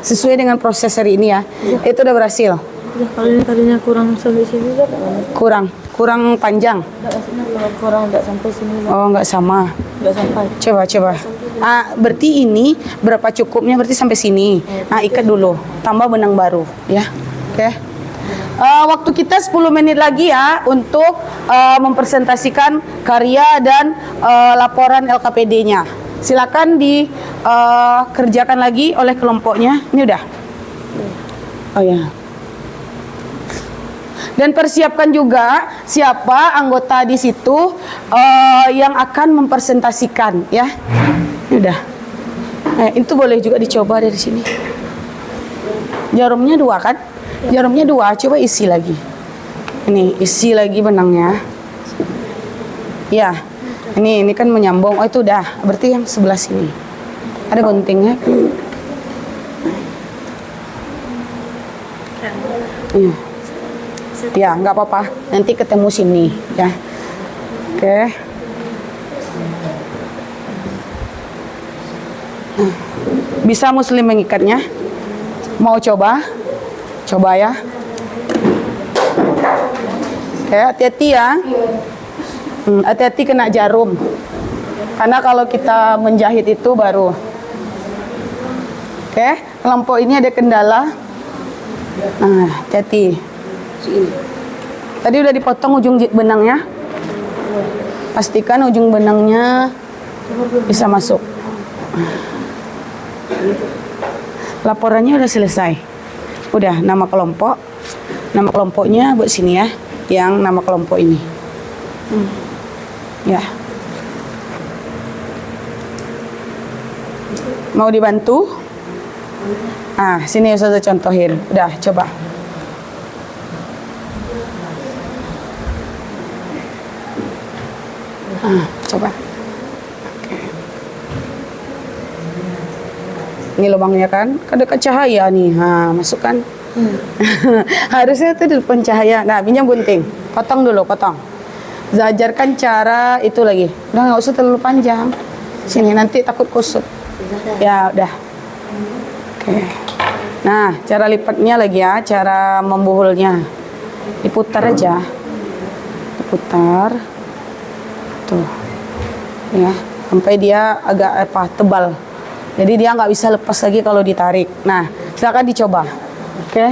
Sesuai dengan proses hari ini ya. Itu udah berhasil. Kalau ini tadinya kurang sampai sini kan? Kurang panjang. Kalau kurang nggak sampai sini. Oh, nggak sama. Nggak sampai. Coba. Berarti ini berapa cukupnya? Berarti sampai sini. Ikat dulu. Tambah benang baru, ya. Oke. Waktu kita 10 menit lagi ya untuk mempresentasikan karya dan laporan LKPD-nya. Silakan dikerjakan lagi oleh kelompoknya. Ini udah. Oh ya. Dan persiapkan juga siapa anggota di situ yang akan mempresentasikan ya. Ini udah. Itu boleh juga dicoba dari sini. Jarumnya 2 kan? Jarumnya 2, coba isi lagi. Ini, isi lagi benangnya. Ya, ini kan menyambung. Oh itu udah, berarti yang sebelah sini. Ada guntingnya. Iya. Ya, nggak apa-apa. Nanti ketemu sini, ya. Oke. Bisa Muslim mengikatnya? Mau coba? Coba ya. Oke, hati-hati ya. Hati-hati kena jarum. Karena kalau kita menjahit itu baru. Oke, kelompok ini ada kendala. Nah, hati-hati. Tadi udah dipotong ujung benangnya. Pastikan ujung benangnya bisa masuk. Laporannya udah selesai. Udah, nama kelompok. Nama kelompoknya buat sini ya. Yang nama kelompok ini. Ya. Mau dibantu? Ah, sini Ustazah contohin. Udah, coba. Coba. Ini lubangnya kan dekat cahaya nih. Masukkan. Harusnya itu di depan cahaya. Nah, pinjam gunting. Potong dulu, potong. Ajarkan cara itu lagi. Udah nggak usah terlalu panjang. Sini nanti takut kusut. Ya, udah. Oke. Nah, cara lipatnya lagi ya, cara membuhulnya. Diputar aja. Diputar. Tuh. Ya, sampai dia agak tebal. Jadi dia nggak bisa lepas lagi kalau ditarik. Nah, silakan dicoba. Oke.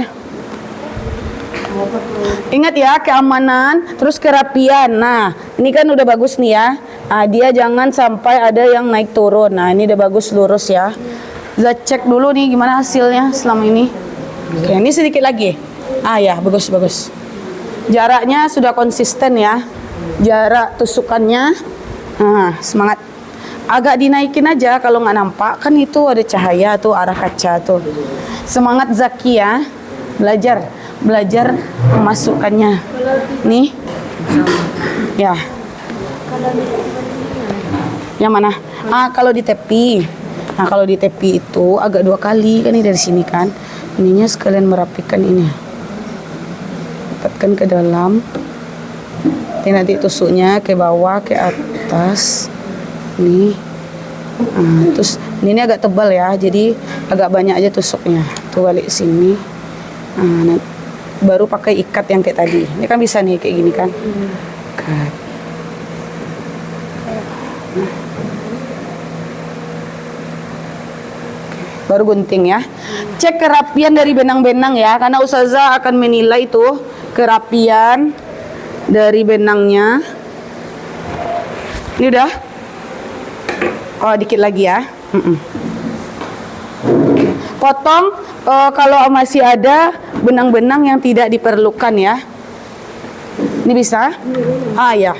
Ingat ya, keamanan, terus kerapian. Nah, ini kan udah bagus nih ya. Nah, dia jangan sampai ada yang naik turun. Nah, ini udah bagus lurus ya. Kita cek dulu nih gimana hasilnya selama ini. Oke, ini sedikit lagi. Ya, bagus. Jaraknya sudah konsisten ya. Jarak tusukannya. Nah, semangat. Agak dinaikin aja kalau nggak nampak. Kan itu ada cahaya tuh, arah kaca tuh. Semangat Zaki ya. Belajar memasukkannya. Nih. Ya. Yang mana? Kalau di tepi. Nah, kalau di tepi itu agak 2 kali kan ini dari sini kan. Ininya sekalian merapikan ini. Dapatkan ke dalam. Nanti tusuknya ke bawah, ke atas. Nih. Terus ini agak tebal ya. Jadi agak banyak aja tusuknya. Tuh balik sini. Baru pakai ikat yang kayak tadi. Ini kan bisa nih kayak gini kan. Ikat. Baru gunting ya. Cek kerapian dari benang-benang ya, karena Ustazah akan menilai itu kerapian dari benangnya. Ini udah? Oh, dikit lagi ya. Potong kalau masih ada benang-benang yang tidak diperlukan ya. Ini bisa? Ya.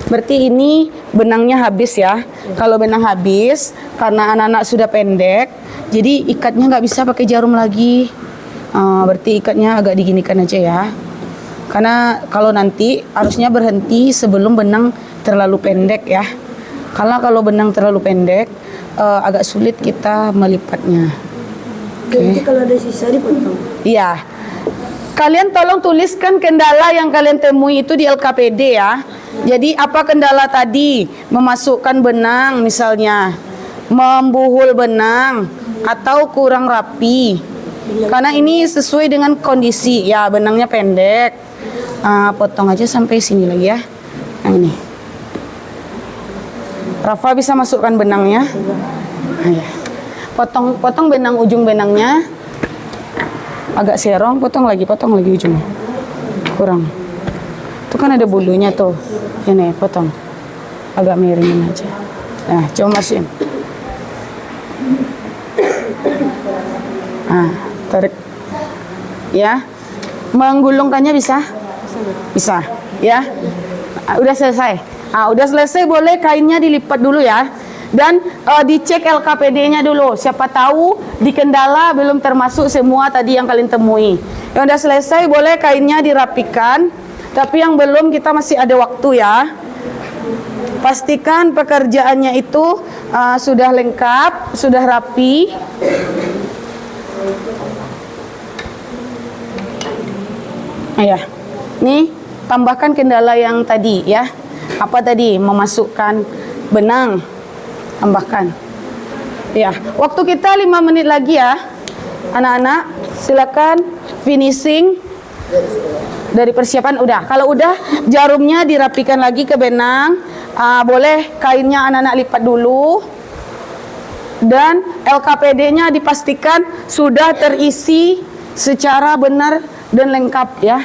Berarti ini benangnya habis ya. Kalau benang habis, karena anak-anak sudah pendek, jadi ikatnya nggak bisa pakai jarum lagi. Berarti ikatnya agak diginikan aja ya. Karena kalau nanti harusnya berhenti sebelum benang terlalu pendek ya. Karena kalau benang terlalu pendek, agak sulit kita melipatnya. Jadi kalau ada sisa dipotong. Iya. Kalian tolong tuliskan kendala yang kalian temui itu di LKPD ya. Jadi apa kendala tadi? Memasukkan benang misalnya, membuhul benang, atau kurang rapi. Karena ini sesuai dengan kondisi ya, benangnya pendek. Potong aja sampai sini lagi ya. Yang ini. Rafa bisa masukkan benangnya. Ya. Potong benang, ujung benangnya. Agak serong, potong lagi ujungnya. Kurang. Itu kan ada bulunya tuh. Ini potong. Agak miringin aja. Nah, coba masukin. Tarik. Ya. Menggulungkannya bisa? Bisa. Ya. Udah selesai. Udah selesai, boleh kainnya dilipat dulu ya. Dan dicek LKPD-nya dulu. Siapa tahu di kendala belum termasuk semua tadi yang kalian temui. Yang udah selesai boleh kainnya dirapikan. Tapi yang belum kita masih ada waktu ya. Pastikan pekerjaannya itu sudah lengkap, sudah rapi. Ya, nih tambahkan kendala yang tadi ya. Apa tadi? Memasukkan benang. Tambahkan. Ya, waktu kita 5 menit lagi ya. Anak-anak, silakan finishing dari persiapan udah. Kalau udah, jarumnya dirapikan lagi ke benang. Boleh kainnya anak-anak lipat dulu. Dan LKPD-nya dipastikan sudah terisi secara benar dan lengkap ya.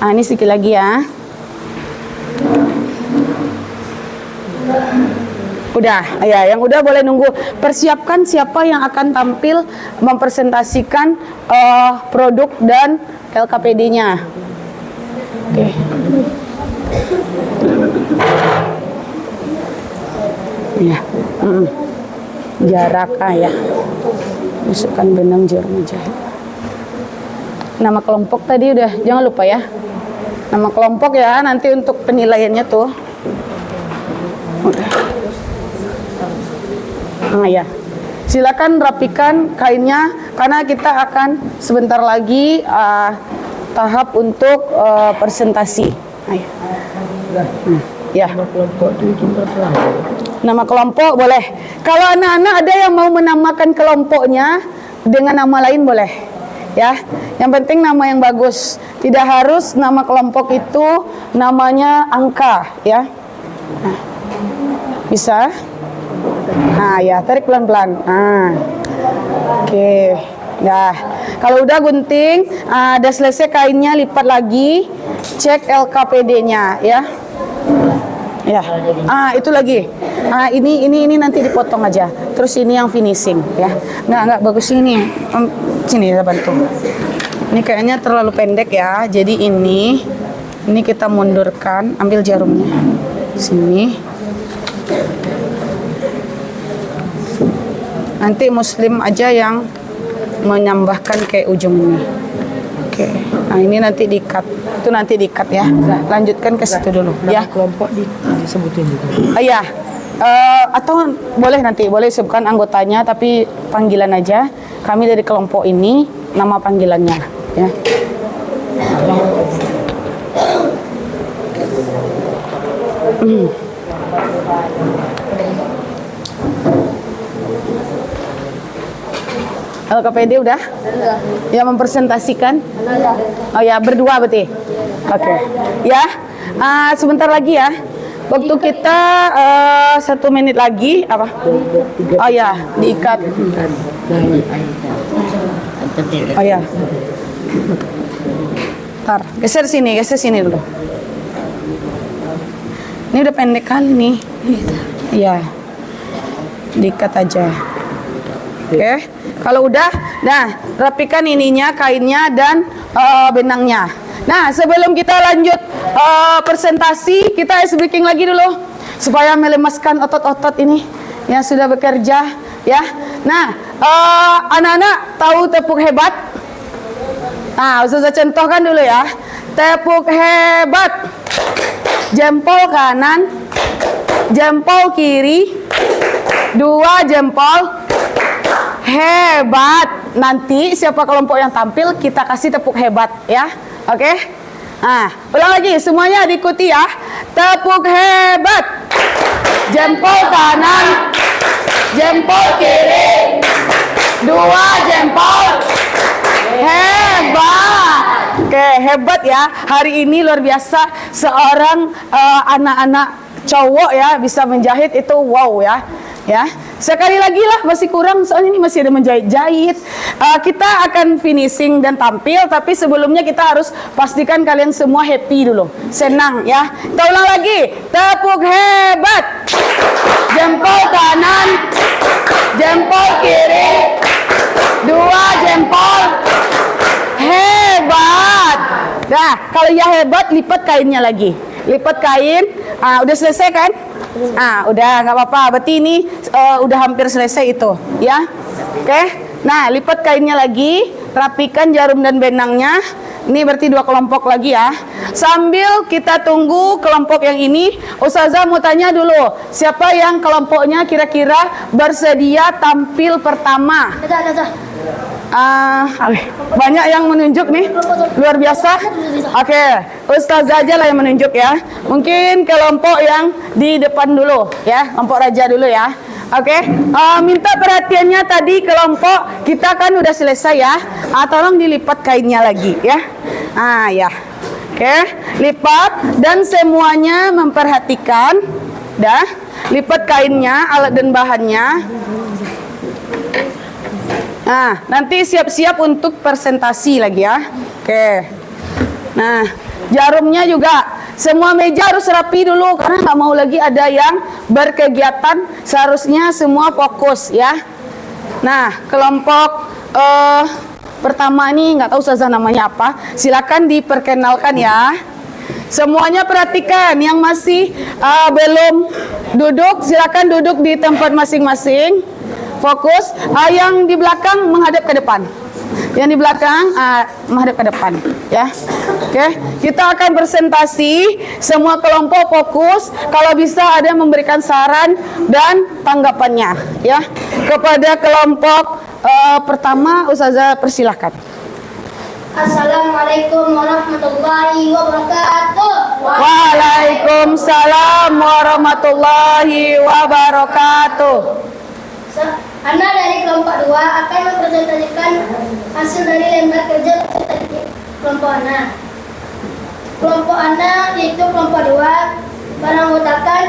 Ini sedikit lagi ya. Udah, ya, yang udah boleh nunggu. Persiapkan siapa yang akan tampil mempresentasikan produk dan LKPD-nya. Oke. Ya. Jarak ya. Masukkan benang jarum jahit. Nama kelompok tadi udah, jangan lupa ya. Nama kelompok ya, nanti untuk penilaiannya tuh. Udah. Ya. Silakan rapikan kainnya karena kita akan sebentar lagi tahap untuk presentasi. Ya. Nama kelompok boleh. Kalau anak-anak ada yang mau menamakan kelompoknya dengan nama lain boleh. Ya, yang penting nama yang bagus. Tidak harus nama kelompok itu namanya angka, ya. Bisa? Ya, tarik pelan-pelan. Oke. Nah, kalau udah gunting, udah selesai kainnya, lipat lagi, cek LKPD-nya, ya. Ya. Itu lagi. Ini nanti dipotong aja. Terus ini yang finishing, ya. Enggak bagus ini. Sini saya bantu. Ini kayaknya terlalu pendek ya. Jadi ini kita mundurkan, ambil jarumnya. Sini. Nanti Muslim aja yang menambahkan ke ujung ini. Oke. Nah, ini nanti di-cut. Itu nanti di-cut ya. Lanjutkan ke situ dulu ya. Kelompok disebutin juga. Iya. Atau boleh nanti, boleh sebutkan anggotanya tapi panggilan aja. Kami dari kelompok ini, nama panggilannya ya. LKPD udah? Ya, mempresentasikan? Oh ya, berdua berarti? Oke. Ya, sebentar lagi ya. Waktu kita 1 menit lagi apa? Oh ya, diikat. Oh ya. Ntar, geser sini dulu. Ini udah pendek kali nih. Iya. Diikat aja. Oke. Kalau udah, nah rapikan ininya, kainnya dan benangnya. Nah, sebelum kita lanjut presentasi, kita ice breaking lagi dulu supaya melemaskan otot-otot ini yang sudah bekerja ya. Nah, anak-anak tahu tepuk hebat? Nah, Ustazah contohkan dulu ya. Tepuk hebat. Jempol kanan, jempol kiri, 2 jempol. Hebat. Nanti siapa kelompok yang tampil kita kasih tepuk hebat ya. Oke? Ulang lagi semuanya diikuti ya. Tepuk hebat. Jempol kanan, jempol kiri, 2 jempol. Hebat. Oke, hebat ya. Hari ini luar biasa seorang anak-anak cowok ya bisa menjahit itu wow ya. Ya, sekali lagi lah, masih kurang soalnya ini masih ada menjahit-jahit. Kita akan finishing dan tampil, tapi sebelumnya kita harus pastikan kalian semua happy dulu, senang ya. Kita ulang lagi, tepuk hebat. Jempol kanan, jempol kiri, 2 jempol. Hebat. Nah, kalau ya hebat, lipat kainnya lagi. Lipat kain, udah selesai kan? Udah nggak apa-apa. Berarti ini udah hampir selesai itu, ya. Oke. Nah, lipat kainnya lagi, rapikan jarum dan benangnya. Ini berarti 2 kelompok lagi ya. Sambil kita tunggu kelompok yang ini, Ustazah mau tanya dulu, siapa yang kelompoknya kira-kira bersedia tampil pertama? Banyak yang menunjuk nih, luar biasa. Oke, Ustazah aja lah yang menunjuk ya. Mungkin kelompok yang di depan dulu ya, kelompok raja dulu ya. Oke, minta perhatiannya tadi kelompok kita kan udah selesai ya. Tolong dilipat kainnya lagi ya. Ya. Oke, lipat dan semuanya memperhatikan. Dah, lipat kainnya, alat dan bahannya. Nah, nanti siap-siap untuk presentasi lagi ya. Oke. Nah, jarumnya juga. Semua meja harus rapi dulu karena nggak mau lagi ada yang berkegiatan. Seharusnya semua fokus ya. Nah, kelompok pertama ini nggak tahu Ustazah namanya apa. Silakan diperkenalkan ya. Semuanya perhatikan. Yang masih belum duduk, silakan duduk di tempat masing-masing. Fokus. Yang di belakang menghadap ke depan. Yang di belakang menghadap ke depan ya. Oke, kita akan presentasi, semua kelompok fokus, kalau bisa ada memberikan saran dan tanggapannya ya. Kepada kelompok pertama, Ustazah persilahkan. Assalamualaikum warahmatullahi wabarakatuh. Waalaikumsalam warahmatullahi wabarakatuh. Anda dari kelompok 2 akan mempresentasikan hasil dari lembar kerja kelompok Anda. Kelompok Anda yaitu kelompok 2 beranggotakan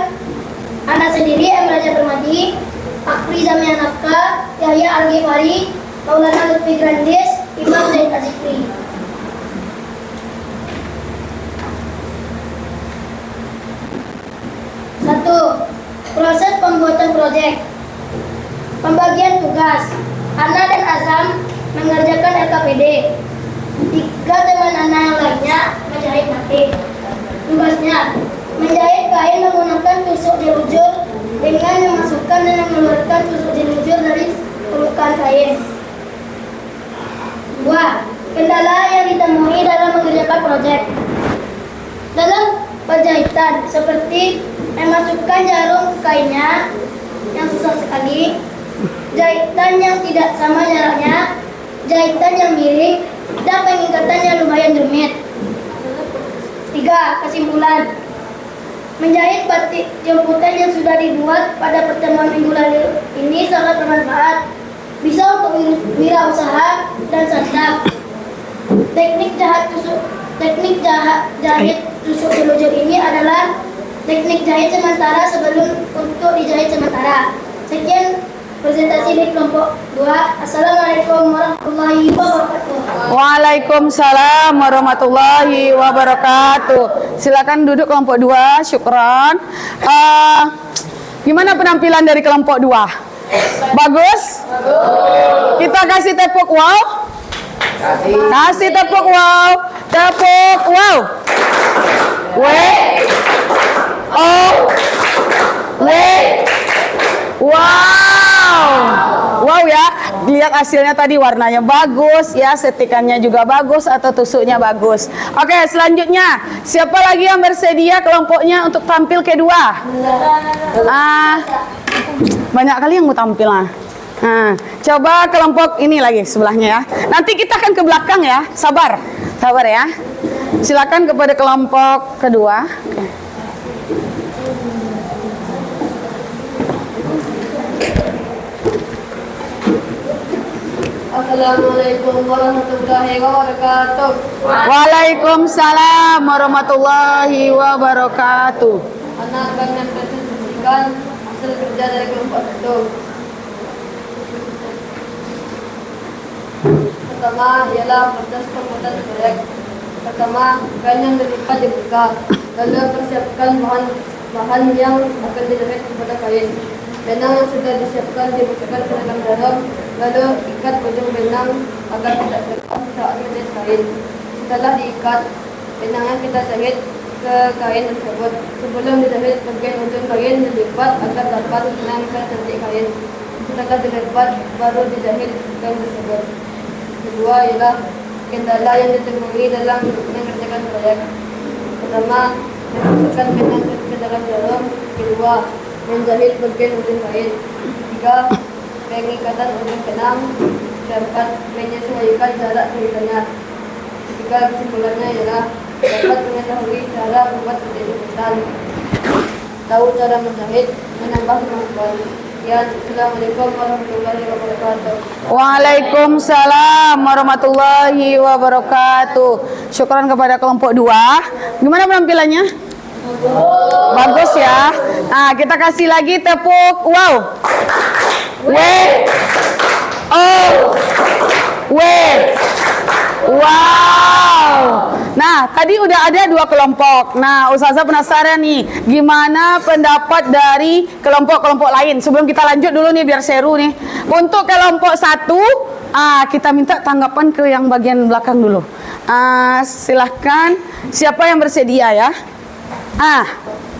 Anda sendiri, Emre Raja Permadi, Akri Zamia Nafka, Yahya Al-Ghifari, Maulana Lutfi Grandis, Imam Zaid Azikri. Satu, proses pembuatan proyek. Pembagian tugas. Ana dan Azam mengerjakan LKPD. 3 teman Ana yang lainnya menjahit batik. Tugasnya menjahit kain menggunakan tusuk jelujur dengan memasukkan dan mengeluarkan tusuk jelujur dari permukaan kain. 2. Kendala yang ditemui dalam mengerjakan proyek. Dalam penjahitan seperti memasukkan jarum ke kainnya yang susah sekali, jahitan yang tidak sama jaraknya, jahitan yang miring, dan pengikatannya lumayan rumit. 3. Kesimpulan. Menjahit batik jemputan yang sudah dibuat pada pertemuan minggu lalu ini sangat bermanfaat. Bisa untuk wirausaha dan santap. Teknik jahit tusuk jelujur ini adalah teknik jahit sementara sebelum untuk dijahit sementara. Sekian presentasi di kelompok 2. Assalamualaikum warahmatullahi wabarakatuh. Waalaikumsalam warahmatullahi wabarakatuh. Silakan duduk kelompok 2. Syukron. Gimana penampilan dari kelompok 2? Bagus? Kita kasih tepuk wow. Kasih tepuk wow. Tepuk wow. Wow ya, lihat hasilnya tadi warnanya bagus ya, setikannya juga bagus atau tusuknya bagus. Oke, selanjutnya siapa lagi yang bersedia kelompoknya untuk tampil kedua? Banyak kali yang mau tampil lah. Coba kelompok ini lagi sebelahnya ya. Nanti kita akan ke belakang ya, sabar ya. Silakan kepada kelompok kedua. Oke. Assalamualaikum warahmatullahi wabarakatuh. Waalaikumsalam warahmatullahi wabarakatuh. Anak akan mempresentasikan hasil kerja dari kelompok itu. Pertama ialah proses pembuatan proyek. Pertama, kain yang dilipat dibuka, lalu persiapkan bahan yang akan dijahit kepada kain. Benang yang sudah disiapkan dimasukkan ke dalam jarum, lalu ikat ujung benang agar tidak terlepas saat menjahit kain. Setelah diikat, benang yang kita jahit ke ke kain tersebut. Sebelum dijahit, bagian ujung kain dilipat agar dapat menangkal cantik kain. Setelah dilipat, baru dijahit kain tersebut. Kedua ialah kendala yang ditemui dalam mengerjakan proyek. Pertama, memasukkan benang ke dalam jarum. Kedua, menjahit bagian ujung kain. Tiga, pengikatan ujung benang. Keempat, menyesuaikan jarak jahitannya. Ketiga, kesimpulannya ialah dapat mengetahui cara membuat kejutan, tahu cara menjahit, menambah kemampuan. Sekian, Assalamualaikum warahmatullahi wabarakatuh. Waalaikumsalam warahmatullahi wabarakatuh. Syukran kepada kelompok 2. Gimana penampilannya? Bagus ya. Nah, kita kasih lagi tepuk wow. Wow. Nah, tadi udah ada 2 kelompok. Nah, Ustazah penasaran nih, gimana pendapat dari kelompok-kelompok lain? Sebelum kita lanjut dulu nih, biar seru nih. Untuk kelompok 1, kita minta tanggapan ke yang bagian belakang dulu. Silahkan, siapa yang bersedia ya?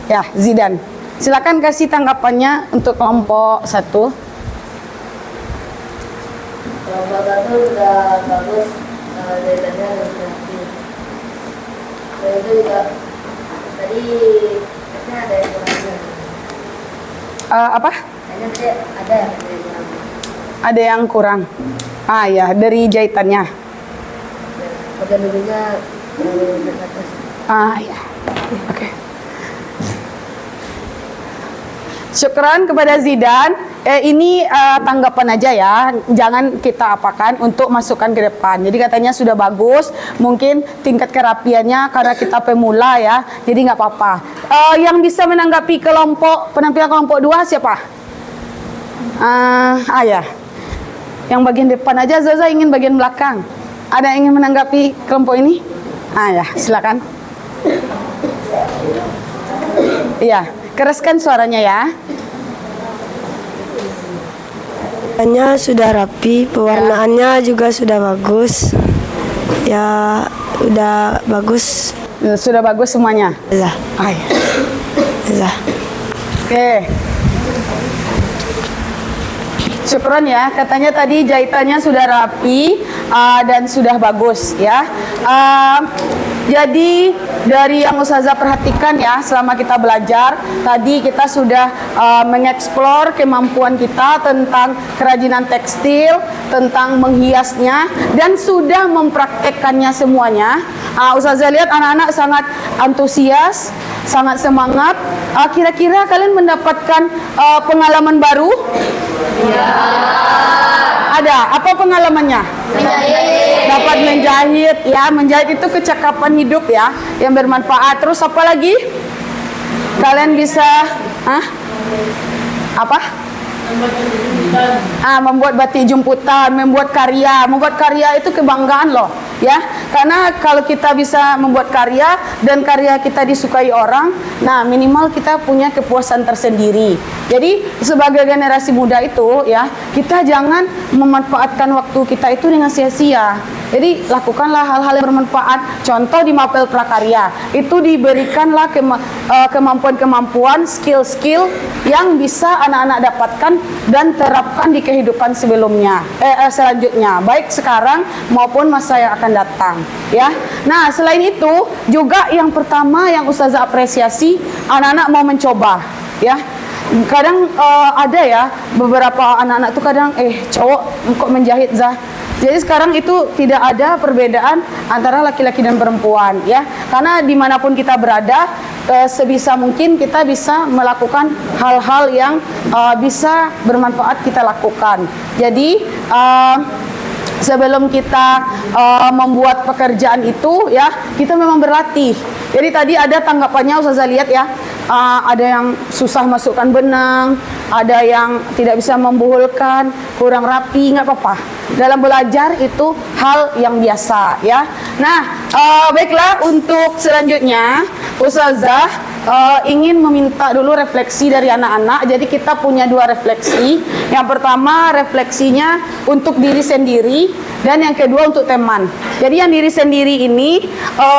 Ya, Zidan. Silakan kasih tanggapannya untuk kelompok 1. Kelompok 1 sudah bagus, jahitannya sudah rapi. Dan itu juga tadi kayaknya ada yang kurangnya. Apa? Kayaknya tadi ada yang kurang. Ada yang kurang. Ya, dari jahitannya. Bagian ujungnya dari atas. Ya. Oke. Syukran kepada Zidan. Ini tanggapan aja ya, jangan kita apakan untuk masukkan ke depan. Jadi katanya sudah bagus, mungkin tingkat kerapiannya karena kita pemula ya, jadi nggak apa-apa. Yang bisa menanggapi penampilan kelompok 2 siapa? Ya, yang bagian depan aja. Zaza ingin bagian belakang. Ada yang ingin menanggapi kelompok ini? Ya, silakan. Iya, keraskan suaranya ya. Warnanya sudah rapi, pewarnaannya juga sudah bagus. Ya, udah bagus. Sudah bagus semuanya. Ya. Ya. Oke. Syukron ya, katanya tadi jahitannya sudah rapi dan sudah bagus ya. Jadi dari yang Ustazah perhatikan ya, selama kita belajar, tadi kita sudah mengeksplor kemampuan kita tentang kerajinan tekstil, tentang menghiasnya, dan sudah mempraktekkannya semuanya. Ustazah lihat anak-anak sangat antusias, sangat semangat. Kira-kira kalian mendapatkan pengalaman baru? Ya. Ada. Apa pengalamannya? Menjahit. Dapat menjahit ya. Menjahit itu kecakapan hidup ya, yang bermanfaat. Terus apa lagi? Kalian bisa apa? Membuat batik jemputan, membuat karya. Membuat karya itu kebanggaan loh ya. Karena kalau kita bisa membuat karya dan karya kita disukai orang, nah minimal kita punya kepuasan tersendiri. Jadi sebagai generasi muda itu ya, kita jangan memanfaatkan waktu kita itu dengan sia-sia. Jadi lakukanlah hal-hal yang bermanfaat. Contoh di Mapel Prakarya itu diberikanlah kemampuan-kemampuan, skill-skill yang bisa anak-anak dapatkan dan terapkan di kehidupan selanjutnya, baik sekarang maupun masa yang akan datang ya. Nah, selain itu juga yang pertama yang Ustazah apresiasi, anak-anak mau mencoba ya. Kadang ada ya beberapa anak-anak tuh kadang cowok kok menjahit Zah. Jadi sekarang itu tidak ada perbedaan antara laki-laki dan perempuan ya. Karena dimanapun kita berada, sebisa mungkin kita bisa melakukan hal-hal yang bisa bermanfaat kita lakukan. Jadi sebelum kita membuat pekerjaan itu ya, kita memang berlatih. Jadi tadi ada tanggapannya Ustazah lihat ya, ada yang susah masukkan benang, ada yang tidak bisa membuhulkan, kurang rapi, nggak apa-apa. Dalam belajar itu hal yang biasa ya. Nah, baiklah, untuk selanjutnya Ustazah ingin meminta dulu refleksi dari anak-anak. Jadi kita punya 2 refleksi. Yang pertama refleksinya untuk diri sendiri dan yang kedua untuk teman. Jadi yang diri sendiri ini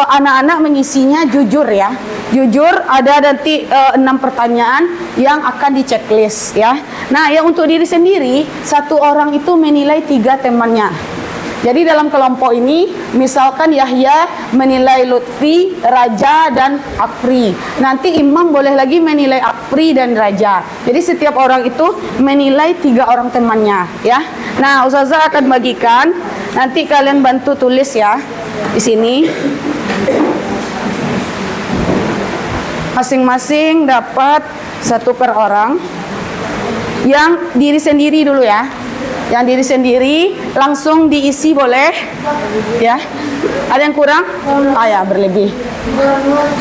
anak-anak mengisinya jujur ya. Jujur ada nanti 6 pertanyaan yang akan di checklist ya. Nah, yang untuk diri sendiri, satu orang itu menilai 3 temannya. Jadi dalam kelompok ini, misalkan Yahya menilai Lutfi, Raja, dan Afri. Nanti Imam boleh lagi menilai Afri dan Raja. Jadi setiap orang itu menilai 3 orang temannya ya. Nah, Ustazah akan bagikan. Nanti kalian bantu tulis ya di sini. Masing-masing dapat 1 per orang. Yang diri sendiri dulu ya. Yang diri sendiri langsung diisi boleh ya. Ada yang kurang? Ya berlebih.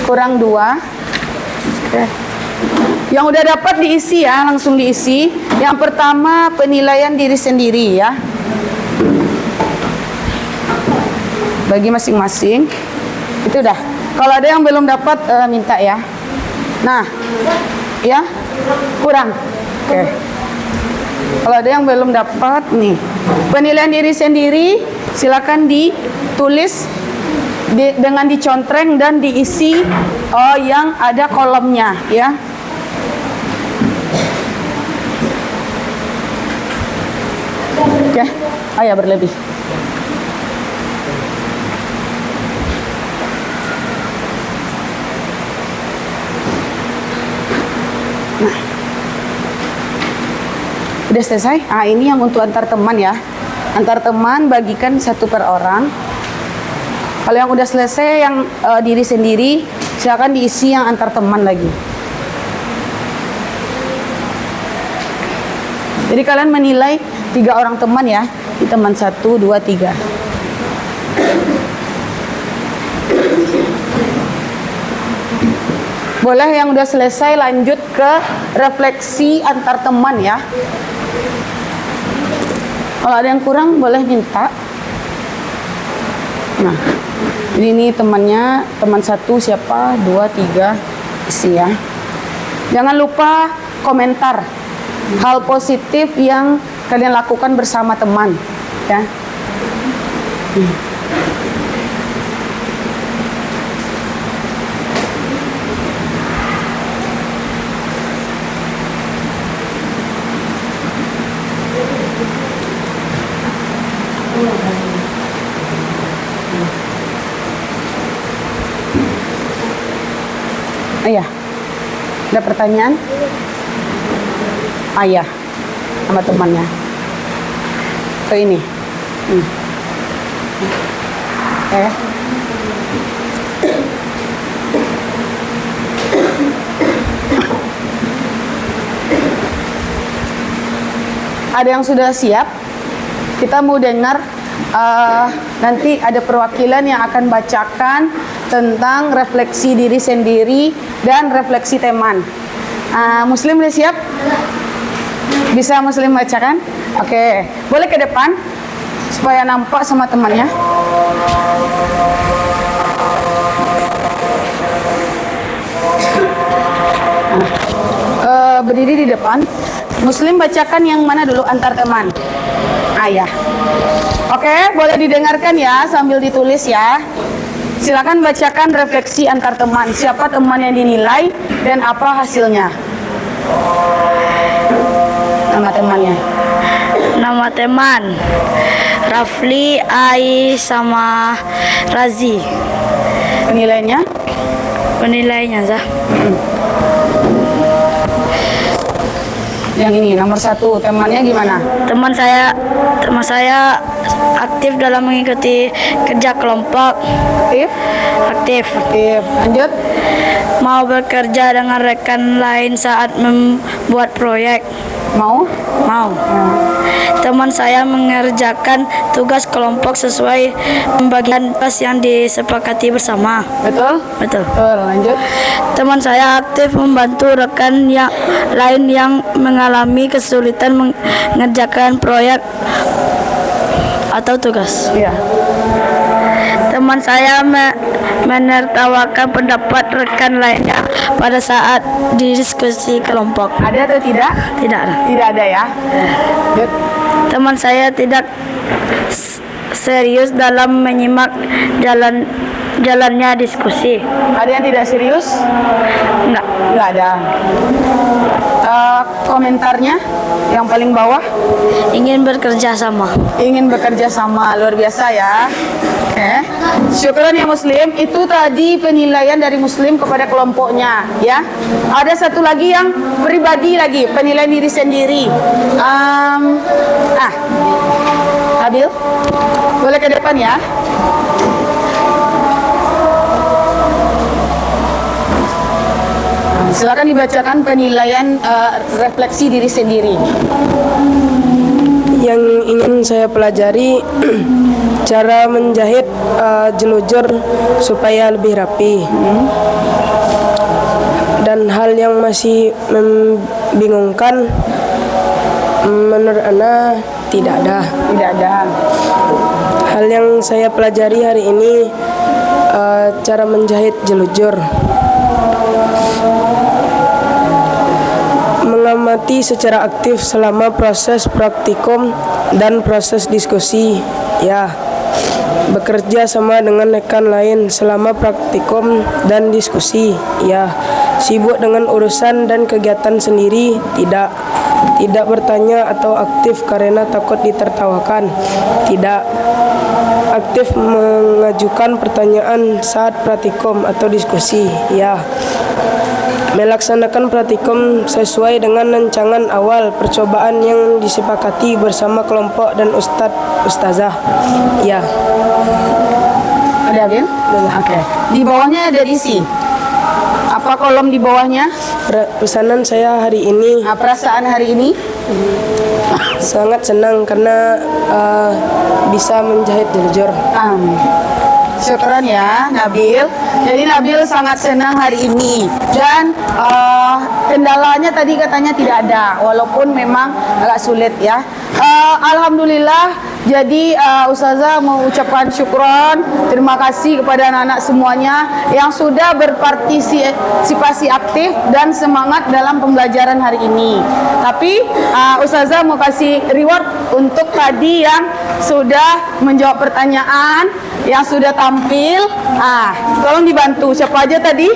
Kurang 2. Oke. Yang udah dapat diisi ya, langsung diisi. Yang pertama penilaian diri sendiri ya. Bagi masing-masing. Itu udah. Kalau ada yang belum dapat minta ya. Nah, ya kurang. Oke. Kalau ada yang belum dapat nih, penilaian diri sendiri silakan ditulis dengan dicontreng dan diisi yang ada kolomnya ya. Oke, ya berlebih. Nah. Udah selesai? Ini yang untuk antar teman ya. Antar teman bagikan 1 per orang. Kalau yang udah selesai yang diri sendiri, silakan diisi yang antar teman lagi. Jadi kalian menilai 3 orang teman ya. Di teman 1, 2, 3. Boleh yang udah selesai lanjut ke refleksi antar teman ya. Kalau ada yang kurang boleh minta. Nah, ini temannya, teman 1 siapa, 2, 3 isi ya. Jangan lupa komentar hal positif yang kalian lakukan bersama teman ya. Ayah, ada pertanyaan? Ayah sama temannya. Ini. Ada yang sudah siap? Kita mau dengar nanti ada perwakilan yang akan bacakan tentang refleksi diri sendiri dan refleksi teman. Muslim udah siap? Bisa Muslim bacakan? Oke, boleh ke depan supaya nampak sama temannya. Berdiri di depan. Muslim bacakan yang mana dulu antar teman? Ayah. Oke, boleh didengarkan ya sambil ditulis ya. Silakan bacakan refleksi antar teman. Siapa teman yang dinilai dan apa hasilnya? Nama temannya. Nama teman Rafli, Ai, sama Razi. Penilaiannya? Penilaiannya Zah. Yang ini nomor 1, temannya gimana? Teman saya aktif dalam mengikuti kerja kelompok. Aktif. Lanjut. Mau bekerja dengan rekan lain saat membuat proyek. Mau? Teman saya mengerjakan tugas kelompok sesuai pembagian tugas yang disepakati bersama. Betul. Lanjut. Teman saya aktif membantu rekan yang lain yang mengalami kesulitan mengerjakan proyek atau tugas. Iya. Teman Teman saya menertawakan pendapat rekan lainnya pada saat diskusi kelompok. Ada atau tidak? Tidak ada. Tidak ada ya. Good. Teman saya tidak serius dalam menyimak jalannya diskusi. Ada yang tidak serius? Enggak. Enggak ada. Komentarnya yang paling bawah, Ingin bekerja sama. ingin bekerja sama, luar biasa ya. Oke. Syukran ya Muslim. Itu tadi penilaian dari Muslim kepada kelompoknya ya. Ada satu lagi yang pribadi lagi, penilaian diri sendiri. Abil, boleh ke depan ya. Silakan dibacakan penilaian refleksi diri sendiri. Yang ingin saya pelajari cara menjahit jelujur supaya lebih rapi. Dan hal yang masih membingungkan menurut Ana tidak ada. Tidak ada. Hal yang saya pelajari hari ini cara menjahit jelujur. Mengamati secara aktif selama proses praktikum dan proses diskusi. Ya, bekerja sama dengan rekan lain selama praktikum dan diskusi. Ya, sibuk dengan urusan dan kegiatan sendiri. Tidak bertanya atau aktif karena takut ditertawakan. Tidak aktif mengajukan pertanyaan saat praktikum atau diskusi. Ya, melaksanakan praktikum sesuai dengan rancangan awal percobaan yang disepakati bersama kelompok dan ustazah. Ya. Ada Abil? Oke. Di bawahnya ada isi. Apa kolom di bawahnya? Pesanan saya hari ini Perasaan hari ini? sangat senang karena bisa menjahit jelujur. Syukran ya Nabil. Jadi Nabil sangat senang hari ini. Dan kendalanya tadi katanya tidak ada, walaupun memang agak sulit ya. Alhamdulillah. Jadi Ustazah mau ucapkan syukron, terima kasih kepada anak-anak semuanya yang sudah berpartisipasi aktif dan semangat dalam pembelajaran hari ini. Tapi Ustazah mau kasih reward untuk tadi yang sudah menjawab pertanyaan, yang sudah tampil. Tolong dibantu. Siapa aja tadi?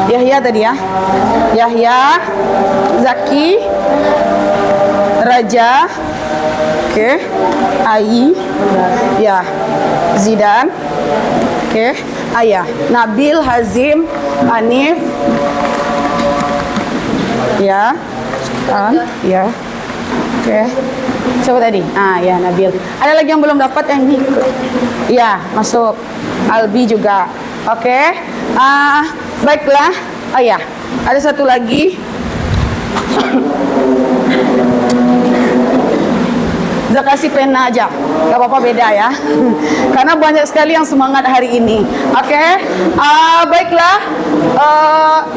Yahya tadi ya. Yahya, Zaki, Raja, oke, Ai, ya, Zidan, oke, Ayah, Nabil, Hazim, Hanif, ya, ya, oke. Siapa tadi? Ya, Nabil. Ada lagi yang belum dapat yang ini? Ya, masuk. Albi juga. Oke. Baiklah. Ya, ada satu lagi. Saya kasih pena aja, gak apa-apa, beda ya. Karena banyak sekali yang semangat hari ini. Oke, baiklah.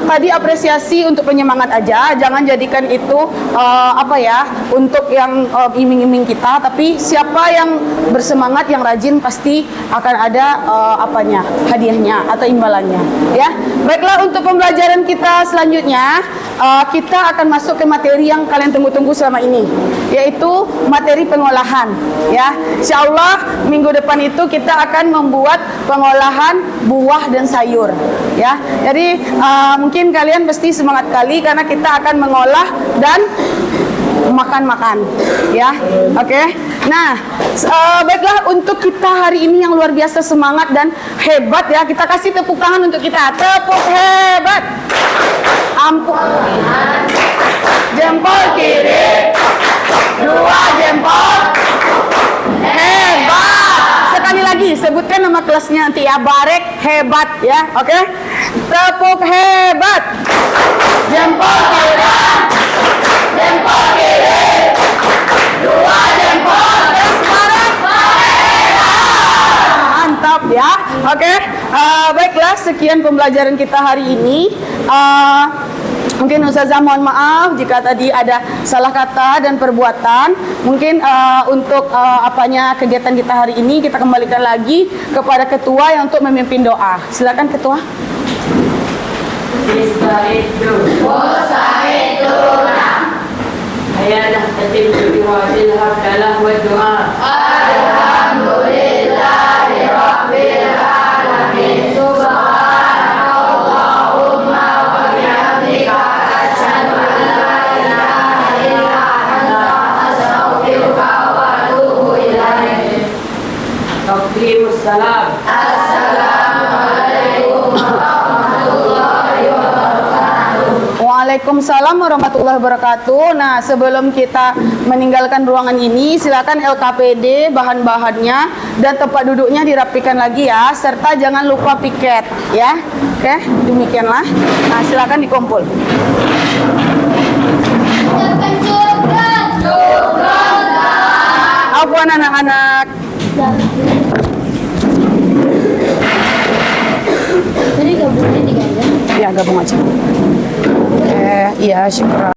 Tadi apresiasi untuk penyemangat aja, jangan jadikan itu untuk yang iming-iming kita. Tapi siapa yang bersemangat, yang rajin, pasti akan ada hadiahnya atau imbalannya. Ya, baiklah, untuk pembelajaran kita selanjutnya, kita akan masuk ke materi yang kalian tunggu-tunggu selama ini, yaitu materi pengolahan. Ya, insyaallah minggu depan itu kita akan membuat pengolahan buah dan sayur. Ya, jadi mungkin kalian pasti semangat kali karena kita akan mengolah dan makan-makan. Ya, oke. Nah, baiklah, untuk kita hari ini yang luar biasa semangat dan hebat ya, kita kasih tepuk tangan untuk kita. Tepuk hebat. Ampun. Jempol kiri, 2 jempol. Hebat. Sekali lagi, sebutkan nama kelasnya nanti ya. Barek hebat ya, oke? Tepuk hebat. Jempol kanan, jempol kiri, 2 jempol. Terus barek. Mantap ya, oke? Baiklah, sekian pembelajaran kita hari ini. Mungkin Ustazah mohon maaf jika tadi ada salah kata dan perbuatan. Mungkin untuk kegiatan kita hari ini kita kembalikan lagi kepada ketua yang untuk memimpin doa. Silakan ketua. Ayalah tatimmu biwadil hamdalah wa du'a. Alhamdulillahi rabbil alamin. Subhanakallahumma wa bihamdika asyhadu an la ilaha illa anta astaghfiruka wa atubu ilaik. Taqdimus salam. Assalamualaikum warahmatullahi wabarakatuh. Waalaikumsalam warahmatullahi wabarakatuh. Nah, sebelum kita meninggalkan ruangan ini, silakan LKPD bahan-bahannya dan tempat duduknya dirapikan lagi ya, serta jangan lupa piket ya. Oke, demikianlah. Nah, silakan dikumpul. Afwan anak-anak. Jadi gabungnya diganti. Ya, gabung aja. Iya, syukur.